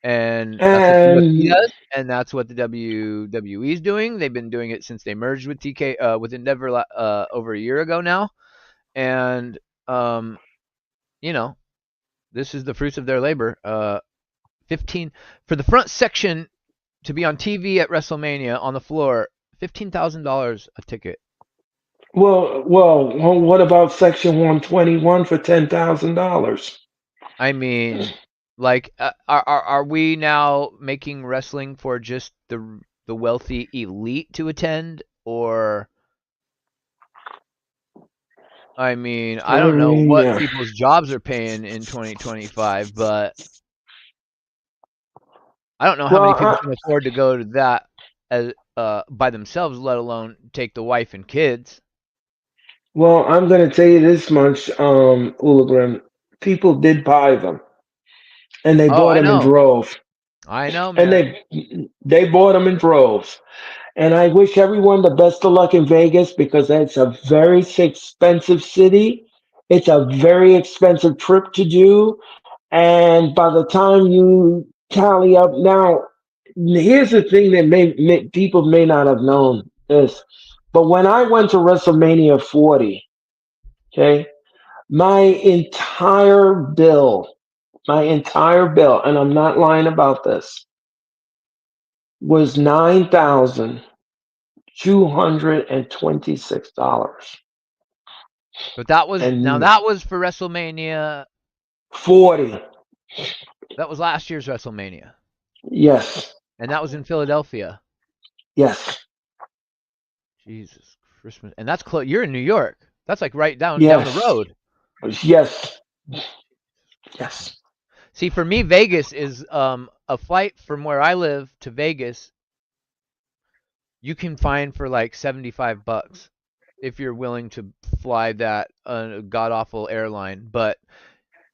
And that's what the UFC And does, and that's what the WWE is doing. They've been doing it since they merged with with Endeavor over a year ago now, and um, you know this is the fruits of their labor. 15 for the front section to be on TV at WrestleMania on the floor, $15,000 a ticket. what about Section 121 for $10,000? I mean, like, are we now making wrestling for just the wealthy elite to attend, or I mean, I I don't know mean, what yeah. people's jobs are paying in 2025, but I don't know how Well, many people can afford to go to that as by themselves, let alone take the wife and kids. I'm going to tell you this much, Ullagram. People did buy them, and they Oh, bought I them in know. droves, I know, and man. they bought them in droves. And I wish everyone the best of luck in Vegas because that's a very expensive city. It's a very expensive trip to do, and by the time tally up. Now, here's the thing that people may not have known this, but when I went to WrestleMania 40, okay, my entire bill, and I'm not lying about this, was $9,226 But that was now and that was for WrestleMania. 40. That was last year's WrestleMania, Yes, and that was in Philadelphia. yes, Jesus Christmas, and that's close. You're in New York. That's like right down the yes, road. yes, yes. See, for me, Vegas is a flight from where I live to Vegas. You can find for like $75 if you're willing to fly that god awful airline, but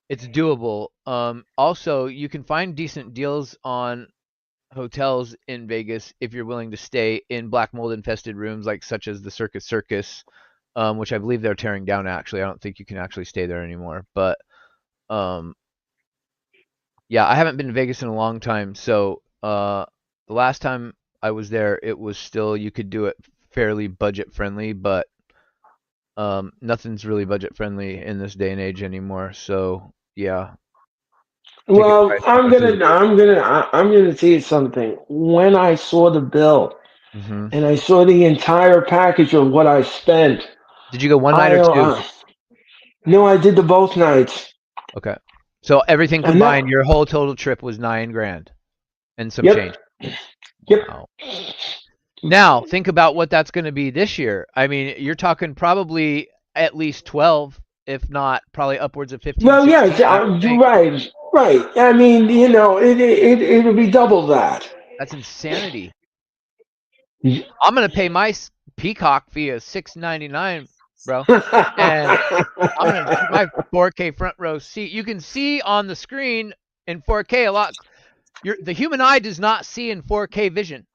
it's doable. Also, you can find decent deals on hotels in Vegas if you're willing to stay in black mold infested rooms, like such as the Circus, which I believe they're tearing down. Actually, I don't think you can actually stay there anymore. But um, yeah, I haven't been to Vegas in a long time, so the last time I was there, it was still you could do it fairly budget friendly, but nothing's really budget friendly in this day and age anymore. So yeah, ticket Well, prices. I'm gonna tell you something. When I saw the bill Hmm. and I saw the entire package of what I spent, Did you go one night I or two? no, I did the both nights, Okay. So everything and that, combined, your whole total trip was 9 grand and some yep, change. yep. Wow. Now think about what that's going to be this year. I mean, you're talking probably at least 12, if not probably upwards of 15, Well, yeah, 16. I would you're think right, right. I mean, it'll be double that. that's insanity. I'm going to pay my Peacock fee of $6.99, bro, and I'm going to get my 4K front row seat. You can see on the screen in 4K a lot. The human eye does not see in 4K vision.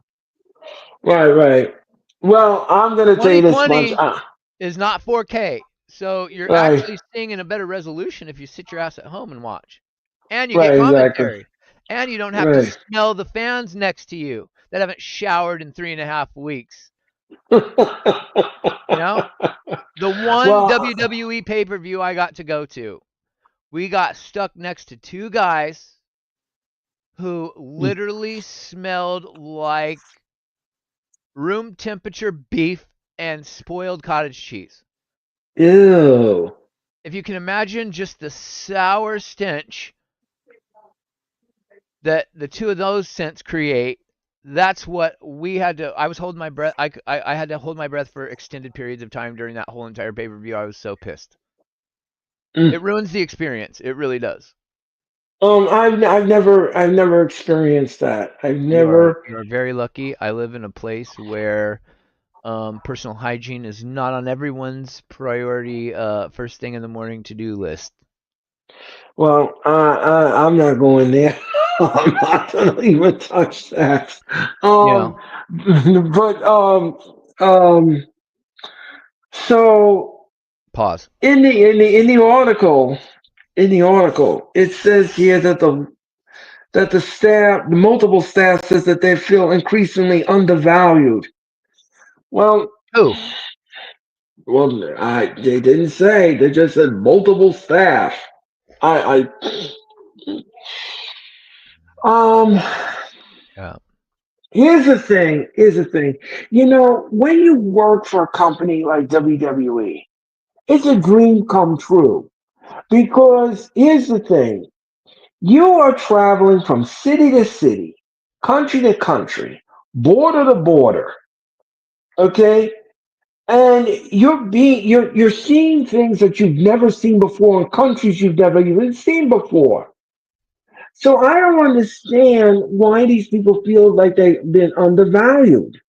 Right, right. Well, I'm gonna tell you this much. 2020 is not 4K. So you're Right, actually seeing in a better resolution if you sit your ass at home and watch. And you get right, exactly. commentary. And you don't have to Right. smell the fans next to you that haven't showered in 3.5 weeks. You know? The one Well, WWE pay per view I got to go to, we got stuck next to two guys who literally smelled like room temperature beef and spoiled cottage cheese. ew. If you can imagine just the sour stench that the two of those scents create, that's what we had to. I was holding my breath. I had to hold my breath for extended periods of time during that whole entire pay per view. I was so pissed. It Mm. ruins the experience. It really does. I've never experienced that. I've You never. are very lucky. I live in a place where personal hygiene is not on everyone's priority first thing in the morning to do list. Well, I'm not going there. I'm not gonna even touch that. You know, Um, but um. So pause. in the article, it says here that the multiple staff says that they feel increasingly undervalued. Well, Who? they didn't say. They just said multiple staff. Um, Yeah. here's the thing. Here's the thing. When you work for a company like WWE, it's a dream come true. Because here's the thing. You are traveling from city to city, country to country, border to border. Okay? And you're seeing things that you've never seen before in countries you've never even seen before. So I don't understand why these people feel like they've been undervalued.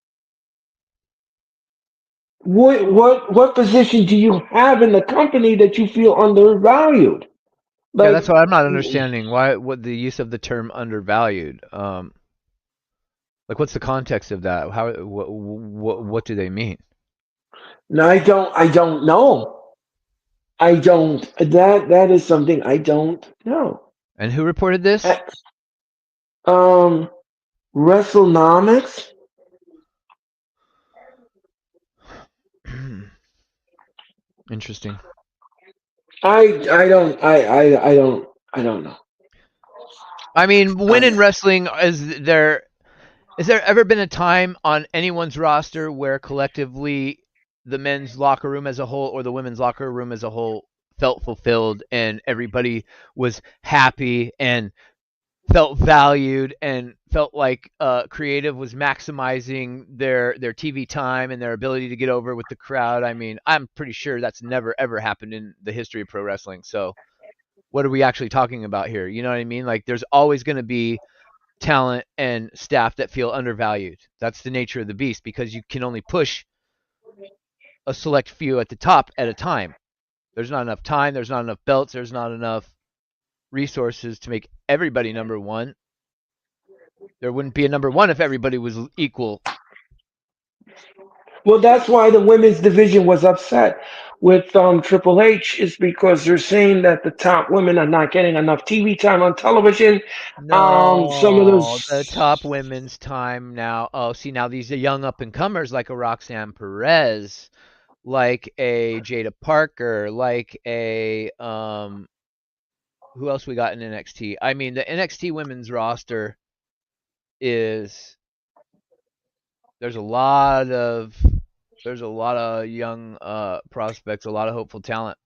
What position do you have in the company that you feel undervalued? Yeah, Like, that's what I'm not understanding. Why? What the use of the term undervalued? Like, what's the context of that? How? What do they mean? no, I don't know. I don't. That is something I don't know. And who reported Uh, this? Um, WrestleNomics. Interesting. I don't know. I mean, when I in wrestling, is there ever been a time on anyone's roster where collectively the men's locker room as a whole or the women's locker room as a whole felt fulfilled and everybody was happy and felt valued and felt like creative was maximizing their TV time and their ability to get over with the crowd? I mean, I'm pretty sure that's never ever happened in the history of pro wrestling. So, what are we actually talking about here? You know what I mean? Like, there's always going to be talent and staff that feel undervalued. That's the nature of the beast because you can only push a select few at the top at a time. There's not enough time, there's not enough belts, there's not enough resources to make everybody number one. There wouldn't be a number one if everybody was equal. Well, that's why the women's division was upset with Triple H, is because they're saying that the top women are not getting enough TV time on television. Some of No, the those, top women's time now. Oh, see, now these are young up and comers like a Roxanne Perez, like a Jada Parker, like a who else we got in NXT? I mean, the NXT women's roster is there's a lot of there's a lot of young prospects, a lot of hopeful talent,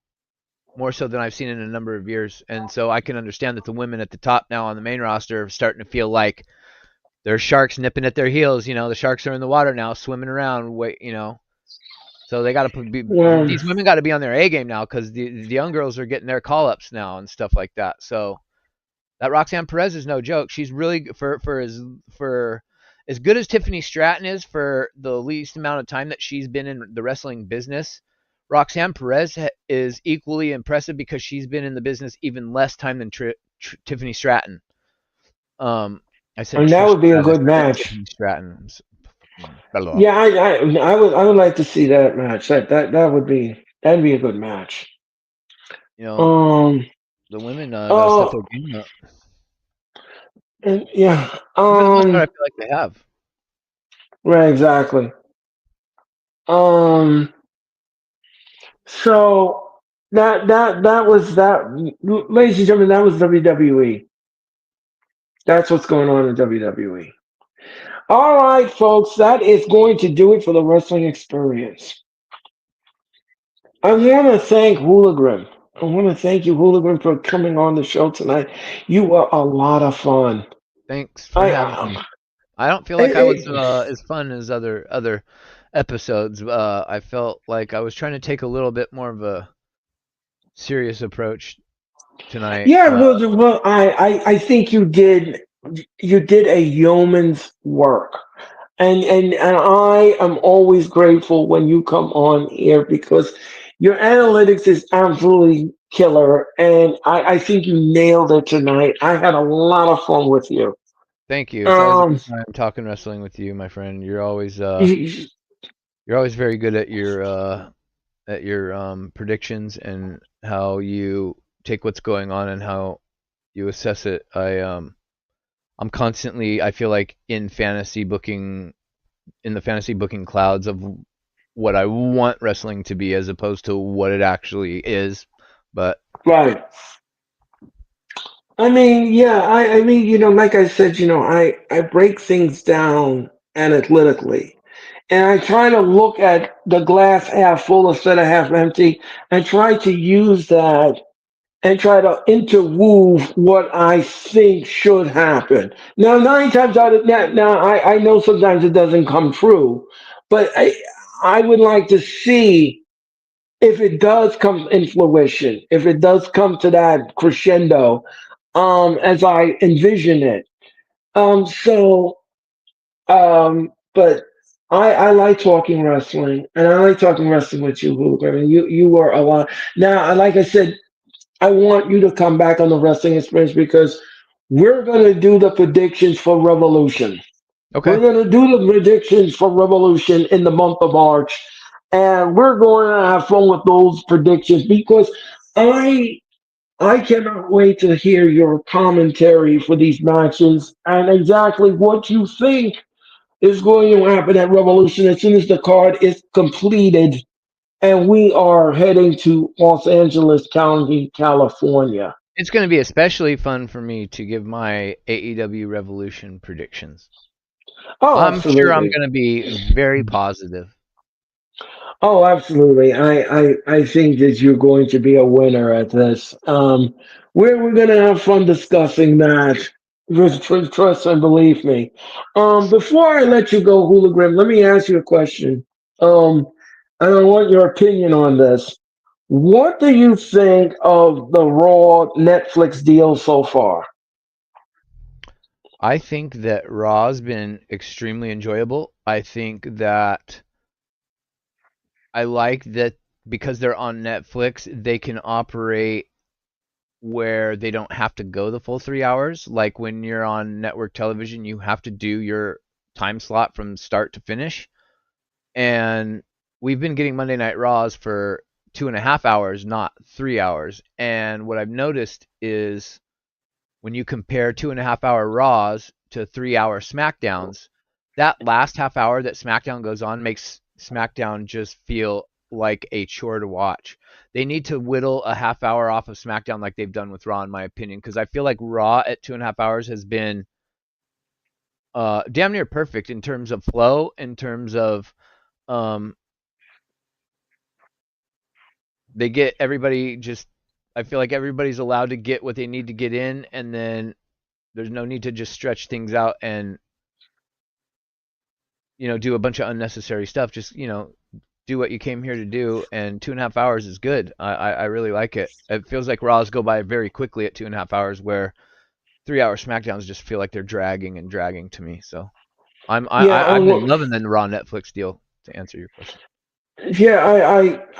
more so than I've seen in a number of years. And so I can understand that the women at the top now on the main roster are starting to feel like there's sharks nipping at their heels. You know, the sharks are in the water now, swimming around. Wait, you know, so they got to be um, these women got to be on their A game now because the young girls are getting their call ups now and stuff like that. So that Roxanne Perez is no joke. She's really for as good as Tiffany Stratton is for the least amount of time that she's been in the wrestling business. Roxanne Perez is equally impressive because she's been in the business even less time than Tiffany Stratton. Um, I said and that Trish would be a Stratus. good I said match. Tiffany Stratton. Blah, blah. Yeah, I would like to see that match. That'd be a good match. You know, Um, the women got to step oh, their game up. and yeah, For the most part, I feel like they have. right, exactly. Um, so that was that, ladies and gentlemen, that was WWE. That's what's going on in WWE. All right, folks, that is going to do it for the wrestling experience. I want to thank Hooligan. I want to thank you, Hooligan, for coming on the show tonight. You were a lot of fun. Thanks for I, having me. I don't feel like I was it, as fun as other episodes. I felt like I was trying to take a little bit more of a serious approach tonight. yeah, well, I think you did a yeoman's work. And I am always grateful when you come on here because your analytics is absolutely killer, and I think you nailed it tonight. I had a lot of fun with you. Thank you. It's always a Um, good time talking wrestling with you, my friend. you- You're always very good at your predictions and how you take what's going on and how you assess it. I'm constantly I feel like in the fantasy booking clouds of what I want wrestling to be as opposed to what it actually is. But right. I mean, yeah, I mean, like I said, I break things down analytically. And I try to look at the glass half full instead of half empty and try to use that and try to interweave what I think should happen. Now, nine times out of now, I know sometimes it doesn't come true, but I would like to see if it does come in fruition, if it does come to that crescendo, as I envision it. But I like talking wrestling, and I like talking wrestling with you, Hooper. And you were a lot. Now, like I said, I want you to come back on the wrestling experience because we're going to do the predictions for Revolution. okay. We're going to do the predictions for Revolution in the month of March, and we're going to have fun with those predictions because I I cannot wait to hear your commentary for these matches and exactly what you think is going to happen at Revolution as soon as the card is completed and we are heading to Los Angeles County, California. It's going to be especially fun for me to give my AEW Revolution predictions. Oh, I'm sure I'm absolutely. going to be very positive. Oh, absolutely. I think that you're going to be a winner at this. We're going to have fun discussing that. Trust and believe me. Before I let you go, Hologram, let me ask you a question. Um, and I want your opinion on this. What do you think of the Raw Netflix deal so far? I think that Raw's been extremely enjoyable. I think that I like that because they're on Netflix, they can operate where they don't have to go the full 3 hours. Like when you're on network television, you have to do your time slot from start to finish. And we've been getting Monday Night Raws for 2.5 hours, not 3 hours. And what I've noticed is when you compare 2.5 hour Raws to 3 hour SmackDowns, that last half hour that SmackDown goes on makes SmackDown just feel like a chore to watch. They need to whittle a half hour off of SmackDown like they've done with Raw, in my opinion, because I feel like Raw at 2.5 hours has been damn near perfect in terms of flow, in terms of um, they get everybody just. I feel like everybody's allowed to get what they need to get in, and then there's no need to just stretch things out and do a bunch of unnecessary stuff. Just do what you came here to do, and 2.5 hours is good. I really like it. It feels like Raws go by very quickly at 2.5 hours, where 3 hour SmackDowns just feel like they're dragging and dragging to me. So Yeah, I've been loving the Raw Netflix deal. To answer your question, yeah,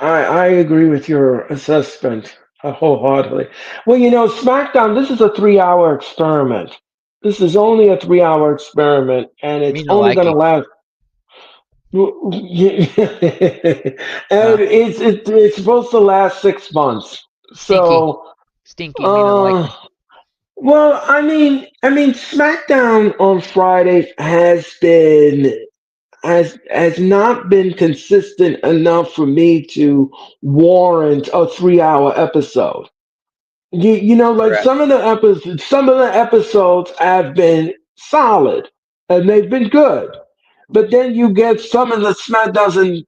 I agree with your assessment wholeheartedly. Well, SmackDown, this is a 3 hour experiment. This is only a 3 hour experiment, and me it's no only going to likey, last. And huh? it's supposed to last 6 months. Stinky, So, stinky. Me no uh, likey. well, I mean, SmackDown on Friday has not been consistent enough for me to warrant a 3 hour episode. Like Correct. some of the episodes have been solid and they've been good. But then you get some of the SmackDowns and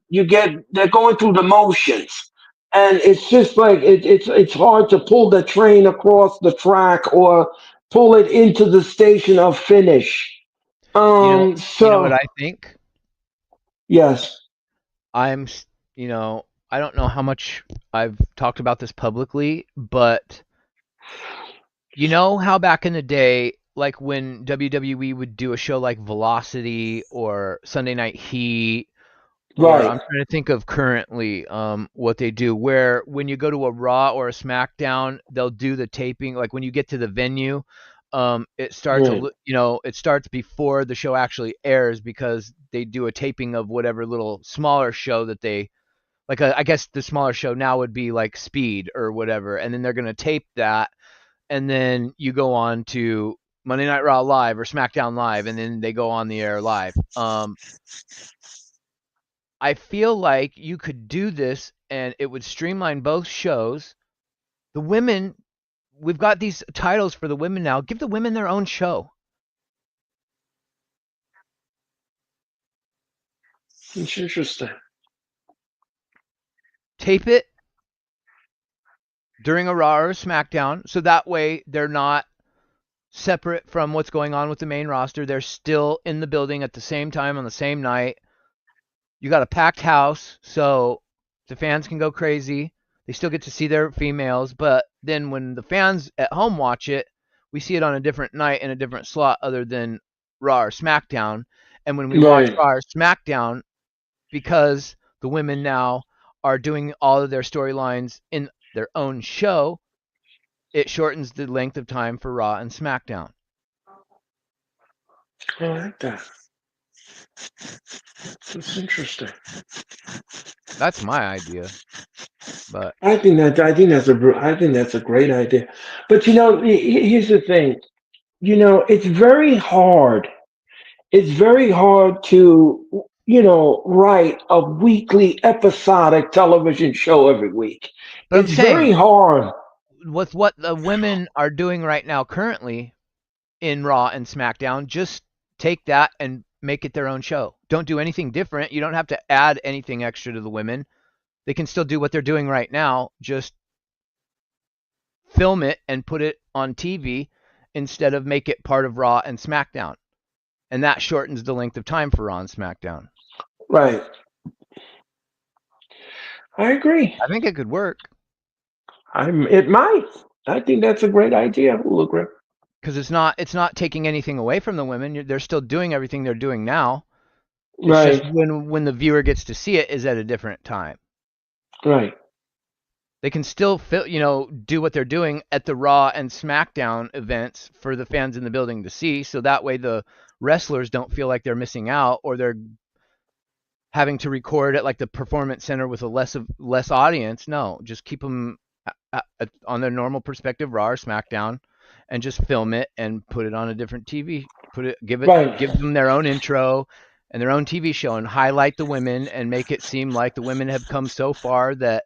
they're going through the motions. And it's just like it's hard to pull the train across the track or pull it into the station of finish. You know what So I think? yes, I'm, you know, I don't know how much I've talked about this publicly, but you know how back in the day, like when WWE would do a show like Velocity or Sunday Night Heat, or right, I'm trying to think of currently what they do, where when you go to a Raw or a SmackDown, they'll do the taping. Like when you get to the venue, it starts right, it starts before the show actually airs because they do a taping of whatever little smaller show that they like. I guess the smaller show now would be like Speed or whatever, and then they're gonna tape that, and then you go on to Monday Night Raw live or SmackDown live, and then they go on the air live. I feel like you could do this, and it would streamline both shows. The women, we've got these titles for the women now. Give the women their own show. it's interesting. Tape it during a Raw or a SmackDown, so that way they're not separate from what's going on with the main roster. They're still in the building at the same time on the same night. You got a packed house, so the fans can go crazy. They still get to see their females, but then when the fans at home watch it, we see it on a different night in a different slot other than Raw or SmackDown. And when we watch Right. Raw or SmackDown, because the women now are doing all of their storylines in their own show, it shortens the length of time for Raw and SmackDown. I like that. It's interesting. That's my idea. But I think that's a great idea. But here's the thing. It's very hard. It's very hard to write a weekly episodic television show every week. but I'm It's very saying hard. with what the women are doing right now currently in Raw and SmackDown, just take that and make it their own show. Don't do anything different. You don't have to add anything extra to the women. They can still do what they're doing right now. Just film it and put it on TV instead of make it part of Raw and SmackDown. And that shortens the length of time for Raw and SmackDown. Right. I agree. I think it could work It might. I think that's a great idea, Hologram. because it's not taking anything away from the women. They're still doing everything they're doing now. It's just Right. when the viewer gets to see it is at a different time. Right. They can still do what they're doing at the Raw and SmackDown events for the fans in the building to see, so that way the wrestlers don't feel like they're missing out or they're having to record at like the performance center with a less audience. No, just keep them on their normal perspective, Raw or SmackDown, and just film it and put it on a different TV. Right. Give them their own intro and their own TV show, and highlight the women and make it seem like the women have come so far that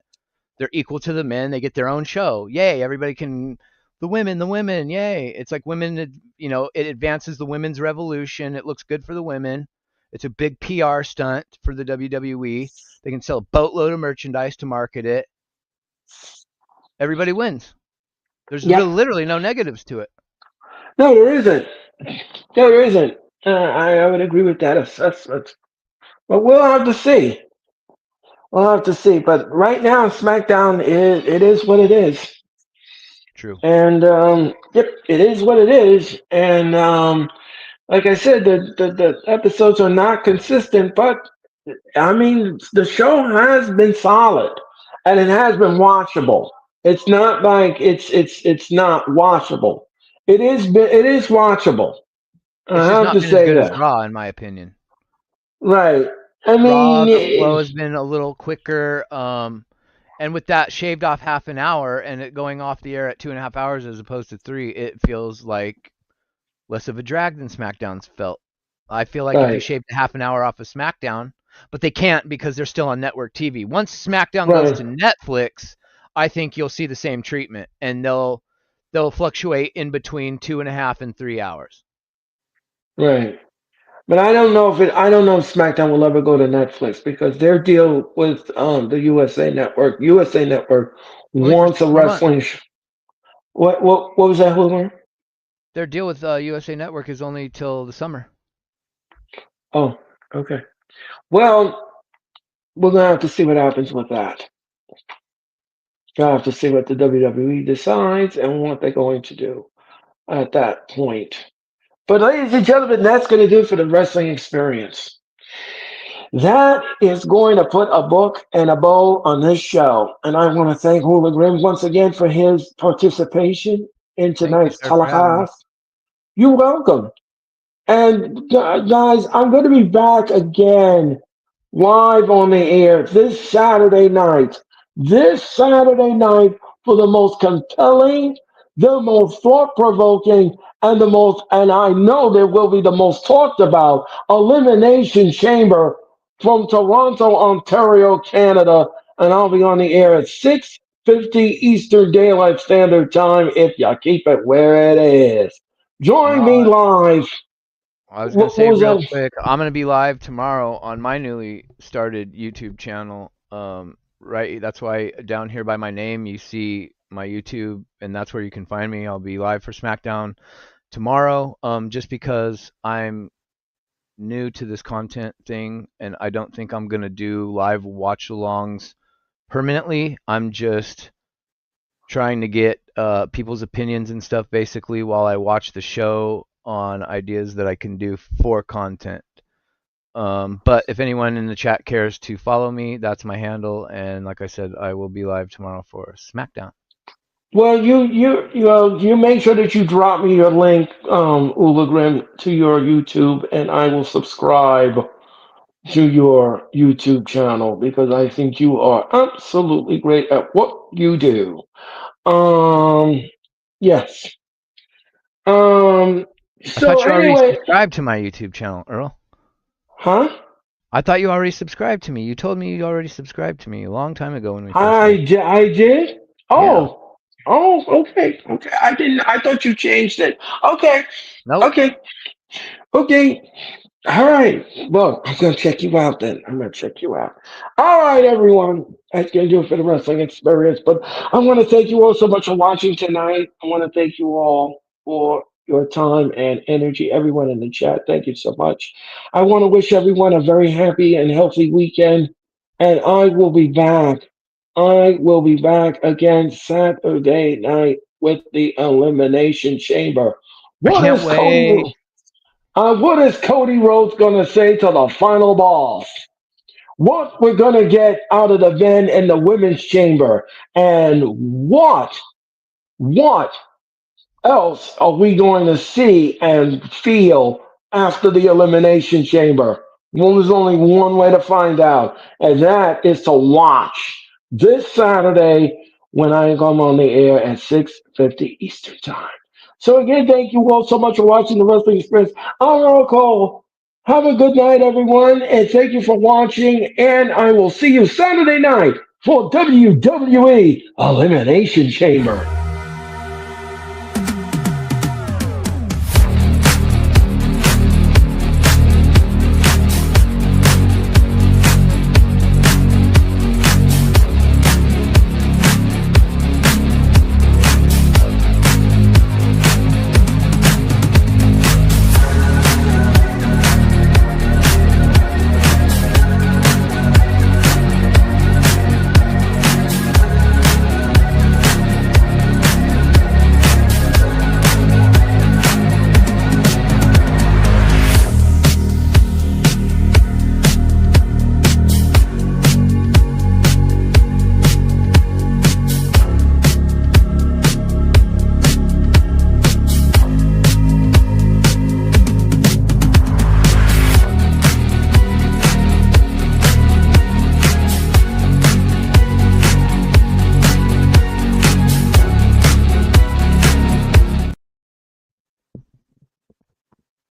they're equal to the men. They get their own show. Yay! Everybody can. The women, yay! It's like women. It advances the women's revolution. It looks good for the women. It's a big PR stunt for the WWE. They can sell a boatload of merchandise to market it. Everybody wins. There's Yep. literally no negatives to it. No, there isn't. No, there isn't. I would agree with that assessment. But we'll have to see. We'll have to see. But right now, SmackDown is what it is, True. and yep, it is what it is. And like I said, the episodes are not consistent, but I mean, the show has been solid, and it has been watchable. It's not like it's not watchable. It is watchable. It's I just have not to been as say good as that. Raw, in my opinion. Right. I Raw, mean, the flow has been a little quicker. And with that shaved off half an hour and it going off the air at 2.5 hours as opposed to 3, it feels like less of a drag than SmackDown's felt. I feel like if you right, shaved half an hour off of SmackDown, but they can't because they're still on network TV. Once SmackDown goes right, to Netflix, I think you'll see the same treatment, and they'll fluctuate in between 2.5 and 3 hours. right. But I don't know if SmackDown will ever go to Netflix because their deal with the USA Network Only for wants a 6 more months. what was that, Hoover? Their deal with USA Network is only till the summer. Oh, okay. Well, we're gonna have to see what happens with that. Gonna have to see what the WWE decides and what they're going to do at that point. But ladies and gentlemen, that's going to do it for the wrestling experience. That is going to put a book and a bow on this show. And I want to thank Hula Grim once again for his participation in Thank you, tonight's sir, for having me. telecast. You're welcome. And guys, I'm going to be back again live on the air this Saturday night. This Saturday night for the most compelling, the most thought provoking, and I know there will be the most talked about Elimination Chamber from Toronto, Ontario, Canada. And I'll be on the air at 6:50 Eastern Daylight Standard Time if you keep it where it is. Join me Tomorrow, live. I was gonna What say was real that? quick, I'm gonna be live tomorrow on my newly started YouTube channel. Right, that's why down here by my name you see my YouTube, and that's where you can find me. I'll be live for SmackDown tomorrow. Just because I'm new to this content thing, and I don't think I'm gonna do live watch-alongs permanently. I'm just trying to get people's opinions and stuff basically while I watch the show on ideas that I can do for content. But if anyone in the chat cares to follow me, that's my handle. And like I said, I will be live tomorrow for SmackDown. Well, you make sure that you drop me your link, Ulagrim, to your YouTube, and I will subscribe to your YouTube channel because I think you are absolutely great at what you do. Um, yes. Um, I so thought you already anyway, subscribed to my YouTube channel, Earl. huh? I thought you already subscribed to me. You told me you already subscribed to me a long time ago when we first met. I did. Yeah. Okay, okay. I didn't. I thought you changed it. Okay, Nope. okay, okay. All right. Well, I'm gonna check you out then. I'm gonna check you out. All right, everyone. That's gonna do it for the wrestling experience. But I want to thank you all so much for watching tonight. I want to thank you all for your time and energy. Everyone in the chat, thank you so much. I want to wish everyone a very happy and healthy weekend. And I will be back. I will be back again Saturday night with the Elimination Chamber. I What can't is wait. what is Cody Rhodes going to say to the final boss? What we're going to get out of the men in the women's chamber? And what else are we going to see and feel after the elimination chamber? Well, there's only one way to find out, and that is to watch this Saturday when I come on the air at 6:50 Eastern Time. So again, thank you all so much for watching the Wrestling Experience. I'm Earl Cole. Have a good night, everyone, and thank you for watching. And I will see you Saturday night for WWE Elimination Chamber.